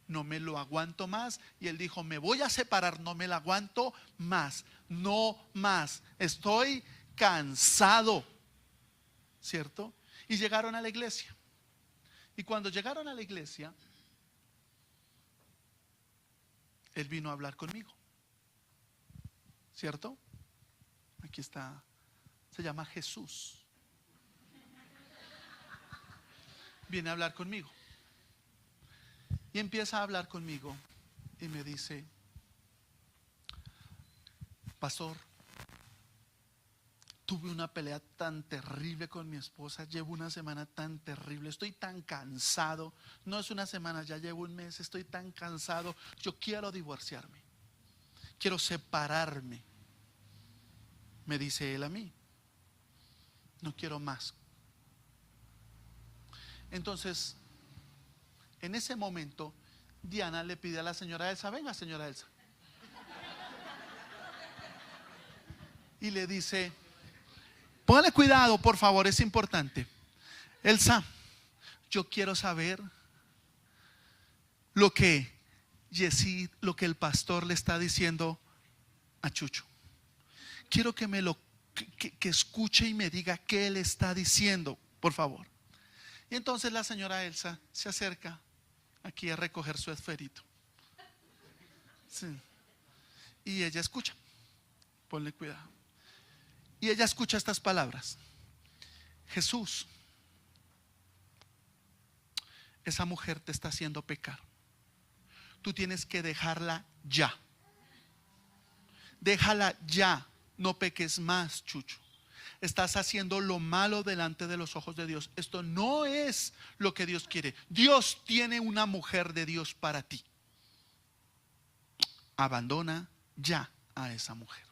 A: No me lo aguanto más. Y él dijo, me voy a separar, no me lo aguanto más. No más. Estoy cansado. ¿Cierto? Y llegaron a la iglesia. Y cuando llegaron a la iglesia, él vino a hablar conmigo. ¿Cierto? Aquí está. Se llama Jesús. Viene a hablar conmigo. Y empieza a hablar conmigo y me dice: pastor, tuve una pelea tan terrible con mi esposa, llevo una semana tan terrible, estoy tan cansado, no es una semana, ya llevo un mes, estoy tan cansado, yo quiero divorciarme, quiero separarme. Me dice él a mí: no quiero más. Entonces, en ese momento, Diana le pide a la señora Elsa: venga, señora Elsa. Y le dice: póngale cuidado, por favor, es importante. Elsa, yo quiero saber lo que Yesid, lo que el pastor le está diciendo a Chucho. Quiero que me lo que escuche y me diga qué él está diciendo, por favor. Y entonces la señora Elsa se acerca aquí a recoger su esferito. Sí. Y ella escucha. Ponle cuidado. Y ella escucha estas palabras: Jesús, esa mujer te está haciendo pecar. Tú tienes que dejarla ya. Déjala ya. No peques más, Chucho. Estás haciendo lo malo delante de los ojos de Dios. Esto no es lo que Dios quiere. Dios tiene una mujer de Dios para ti. Abandona ya a esa mujer.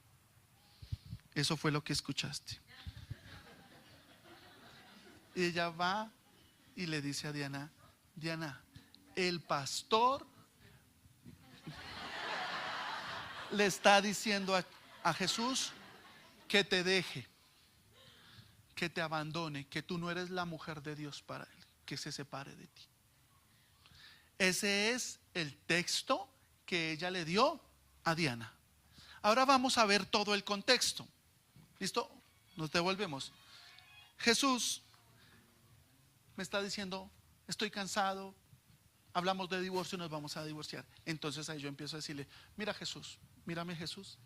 A: Eso fue lo que escuchaste. Y ella va y le dice a Diana: Diana, el pastor le está diciendo a Jesús que te deje, que te abandone, que tú no eres la mujer de Dios para él, que se separe de ti. Ese es el texto que ella le dio a Diana. Ahora vamos a ver todo el contexto. ¿Listo? Nos devolvemos. Jesús me está diciendo: estoy cansado, hablamos de divorcio, nos vamos a divorciar. Entonces ahí yo empiezo a decirle: mira Jesús, mírame Jesús,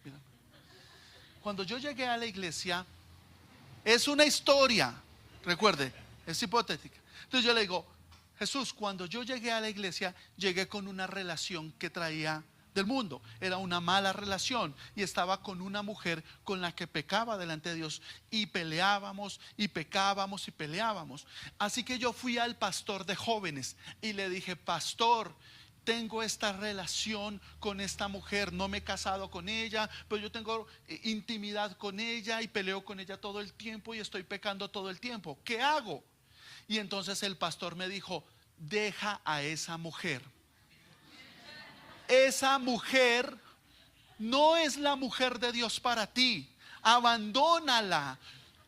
A: mírame. Cuando yo llegué a la iglesia, es una historia, recuerde, es hipotética. Entonces yo le digo: Jesús, cuando yo llegué a la iglesia, llegué con una relación que traía del mundo. Era una mala relación y estaba con una mujer con la que pecaba delante de Dios, y peleábamos y pecábamos y peleábamos. Así que yo fui al pastor de jóvenes y le dije: pastor, tengo esta relación con esta mujer, no me he casado con ella, pero yo tengo intimidad con ella y peleo con ella todo el tiempo y estoy pecando todo el tiempo. ¿Qué hago? Y entonces el pastor me dijo: deja a esa mujer. Esa mujer no es la mujer de Dios para ti. Abandónala.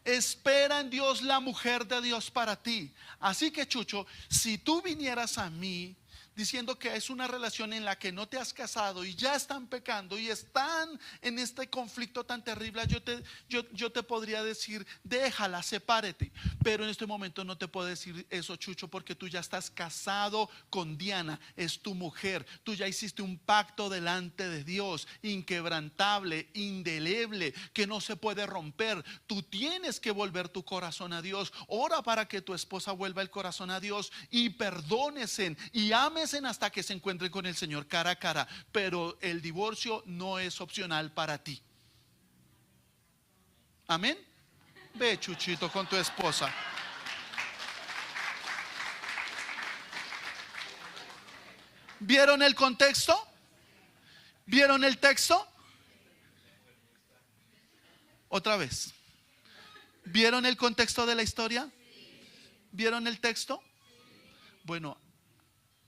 A: Espera en Dios la mujer de Dios para ti. Así que, Chucho, si tú vinieras a mí diciendo que es una relación en la que no te has casado y ya están pecando y están en este conflicto tan terrible, yo te podría decir: déjala, sepárate. Pero en este momento no te puedo decir eso, Chucho, porque tú ya estás casado con Diana, es tu mujer. Tú ya hiciste un pacto delante de Dios, inquebrantable, indeleble, que no se puede romper. Tú tienes que volver tu corazón a Dios. Ora para que tu esposa vuelva el corazón a Dios y perdónesen y amen hasta que se encuentren con el Señor cara a cara. Pero el divorcio no es opcional para ti. Amén. Ve, Chuchito, con tu esposa. ¿Vieron el contexto? ¿Vieron el texto? Otra vez. ¿Vieron el contexto de la historia? ¿Vieron el texto? Bueno,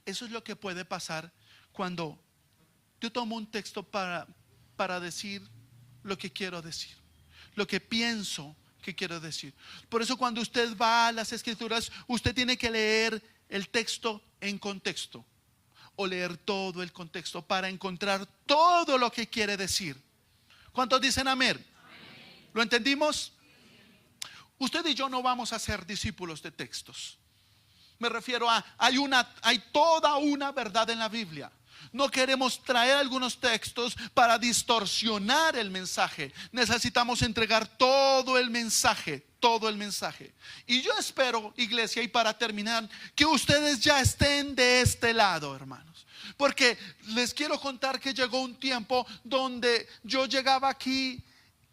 A: eso es lo que puede pasar cuando yo tomo un texto para decir lo que quiero decir, lo que pienso que quiero decir. Por eso, cuando usted va a las escrituras, usted tiene que leer el texto en contexto, o leer todo el contexto para encontrar todo lo que quiere decir. ¿Cuántos dicen amén? ¿Lo entendimos? Usted y yo no vamos a ser discípulos de textos. Me refiero a hay toda una verdad en la Biblia. No queremos traer algunos textos para distorsionar el mensaje. Necesitamos entregar todo el mensaje, todo el mensaje. Y yo espero, iglesia, y para terminar, que ustedes ya estén de este lado, hermanos. Porque les quiero contar que llegó un tiempo donde yo llegaba aquí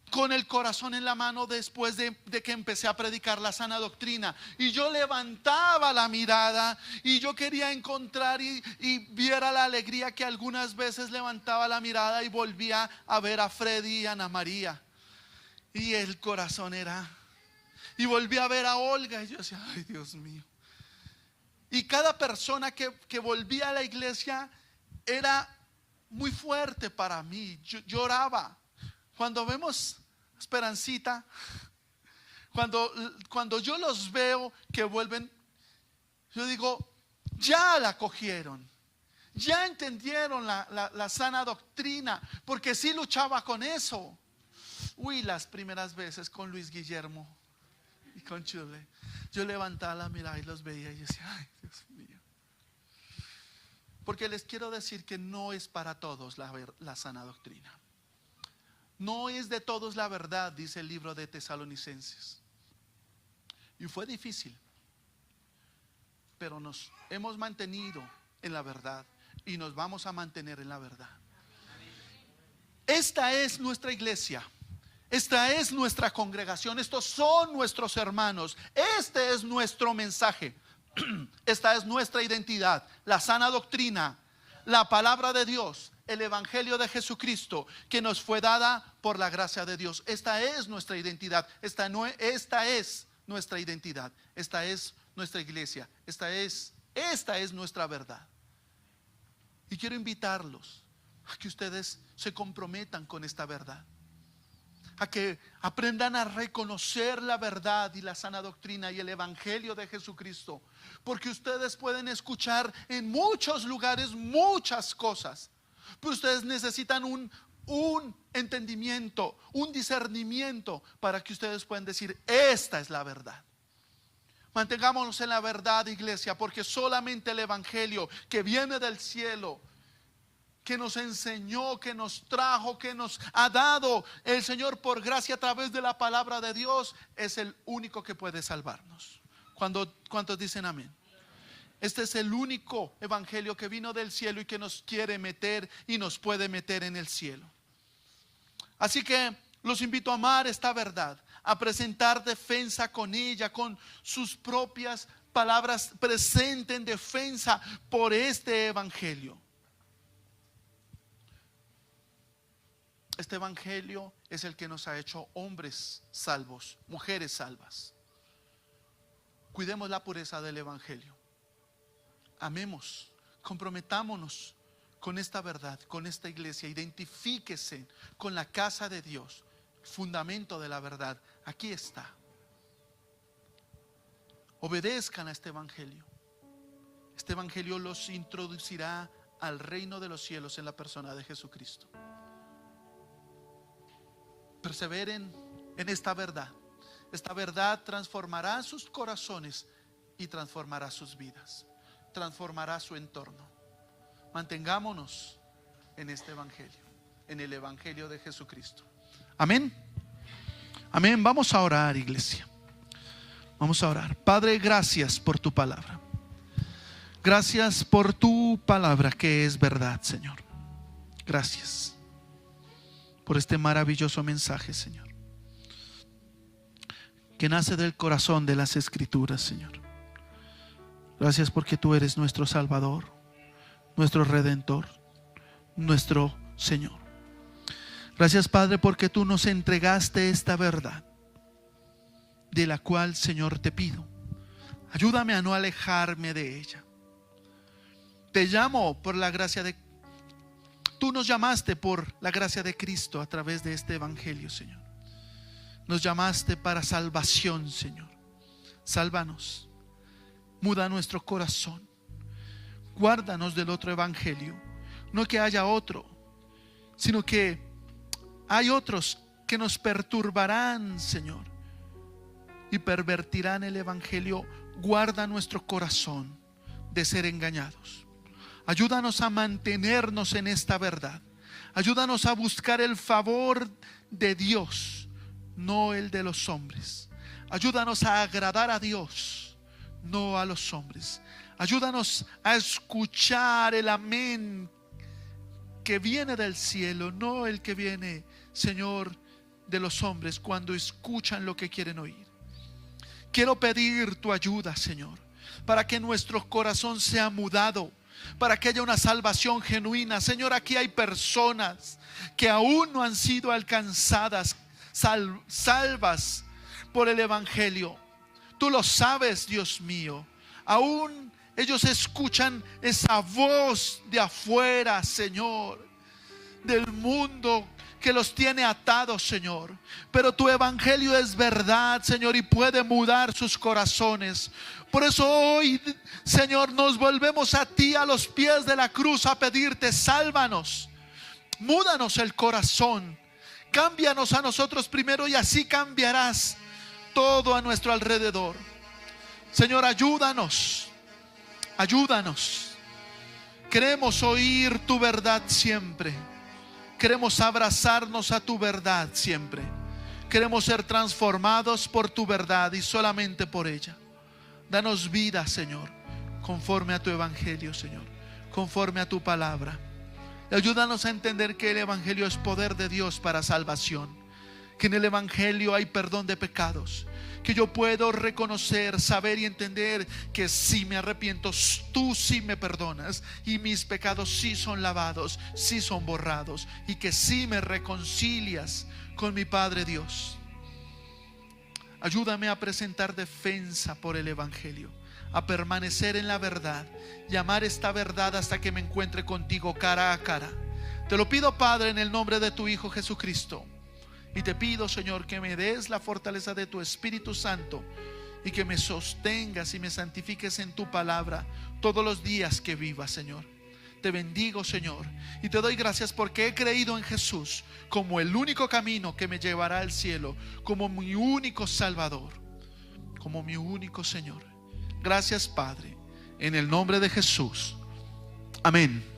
A: con el corazón en la mano después de que empecé a predicar la sana doctrina, y yo levantaba la mirada y yo quería encontrar y viera la alegría que algunas veces levantaba la mirada y volvía a ver a Freddy y a Ana María, y el corazón era, y volví a ver a Olga y yo decía, ay Dios mío. Y cada persona que volvía a la iglesia era muy fuerte para mí. Yo lloraba. Cuando vemos Esperancita, cuando yo los veo que vuelven, yo digo, ya la cogieron, ya entendieron la sana doctrina, porque sí luchaba con eso. Uy, las primeras veces con Luis Guillermo y con Chule, yo levantaba la mirada y los veía y decía, ay Dios mío. Porque les quiero decir que no es para todos la sana doctrina. No es de todos la verdad, dice el libro de Tesalonicenses. Y fue difícil, pero nos hemos mantenido en la verdad y nos vamos a mantener en la verdad. Esta es nuestra iglesia, esta es nuestra congregación, estos son nuestros hermanos, este es nuestro mensaje, esta es nuestra identidad, la sana doctrina, la palabra de Dios, el evangelio de Jesucristo que nos fue dada por la gracia de Dios. Esta es nuestra identidad, esta es nuestra identidad, esta es nuestra iglesia, esta es nuestra verdad. Y quiero invitarlos a que ustedes se comprometan con esta verdad, a que aprendan a reconocer la verdad y la sana doctrina y el evangelio de Jesucristo, porque ustedes pueden escuchar en muchos lugares muchas cosas, pero ustedes necesitan un entendimiento, un discernimiento para que ustedes puedan decir, esta es la verdad. Mantengámonos en la verdad, iglesia, porque solamente el evangelio que viene del cielo, que nos enseñó, que nos trajo, que nos ha dado el Señor por gracia a través de la palabra de Dios, es el único que puede salvarnos. ¿Cuántos dicen amén? Este es el único evangelio que vino del cielo y que nos quiere meter y nos puede meter en el cielo. Así que los invito a amar esta verdad, a presentar defensa con ella, con sus propias palabras. Presenten defensa por este evangelio. Este evangelio es el que nos ha hecho hombres salvos, mujeres salvas. Cuidemos la pureza del evangelio. Amemos, comprometámonos con esta verdad, con esta iglesia. Identifíquese con la casa de Dios, fundamento de la verdad. Aquí está. Obedezcan a este evangelio. Este evangelio los introducirá al reino de los cielos en la persona de Jesucristo. Perseveren en esta verdad. Esta verdad transformará sus corazones y transformará sus vidas, transformará su entorno. Mantengámonos en este evangelio, en el evangelio de Jesucristo. Amén. Amén. Vamos a orar, iglesia. Vamos a orar. Padre, gracias por tu palabra. Gracias por tu palabra que es verdad, Señor. Gracias por este maravilloso mensaje, Señor, que nace del corazón de las Escrituras, Señor. Gracias porque tú eres nuestro Salvador, nuestro Redentor, nuestro Señor. Gracias, Padre, porque tú nos entregaste esta verdad, de la cual, Señor, te pido, ayúdame a no alejarme de ella. Te llamo por la gracia de Tú nos llamaste por la gracia de Cristo a través de este evangelio, Señor. Nos llamaste para salvación, Señor. Sálvanos. Muda nuestro corazón. Guárdanos del otro evangelio. No que haya otro, sino que hay otros que nos perturbarán, Señor, y pervertirán el evangelio. Guarda nuestro corazón de ser engañados. Ayúdanos a mantenernos en esta verdad. Ayúdanos a buscar el favor de Dios, no el de los hombres. Ayúdanos a agradar a Dios, no a los hombres. Ayúdanos a escuchar el amén que viene del cielo, no el que viene, Señor, de los hombres cuando escuchan lo que quieren oír. Quiero pedir tu ayuda, Señor, para que nuestro corazón sea mudado, para que haya una salvación genuina. Señor, aquí hay personas que aún no han sido alcanzadas, salvas por el Evangelio. Tú lo sabes, Dios mío. Aún ellos escuchan esa voz de afuera, Señor, del mundo que los tiene atados, Señor. Pero tu Evangelio es verdad, Señor, y puede mudar sus corazones. Por eso hoy, Señor, nos volvemos a ti, a los pies de la cruz, a pedirte: sálvanos, múdanos el corazón, cámbianos a nosotros primero, y así cambiarás todo a nuestro alrededor. Señor, ayúdanos, ayúdanos. Queremos oír tu verdad siempre. Queremos abrazarnos a tu verdad siempre. Queremos ser transformados por tu verdad y solamente por ella. Danos vida, Señor, conforme a tu Evangelio, Señor, conforme a tu palabra. Y ayúdanos a entender que el Evangelio es poder de Dios para salvación, que en el Evangelio hay perdón de pecados, que yo puedo reconocer, saber y entender que si me arrepiento, tú sí me perdonas, y mis pecados sí son lavados, sí son borrados, y que sí me reconcilias con mi Padre Dios. Ayúdame a presentar defensa por el Evangelio, a permanecer en la verdad y amar esta verdad hasta que me encuentre contigo cara a cara. Te lo pido, Padre, en el nombre de tu Hijo Jesucristo. Y te pido, Señor, que me des la fortaleza de tu Espíritu Santo y que me sostengas y me santifiques en tu palabra todos los días que viva, Señor. Te bendigo, Señor, y te doy gracias porque he creído en Jesús como el único camino que me llevará al cielo, como mi único Salvador, como mi único Señor. Gracias, Padre, en el nombre de Jesús. Amén.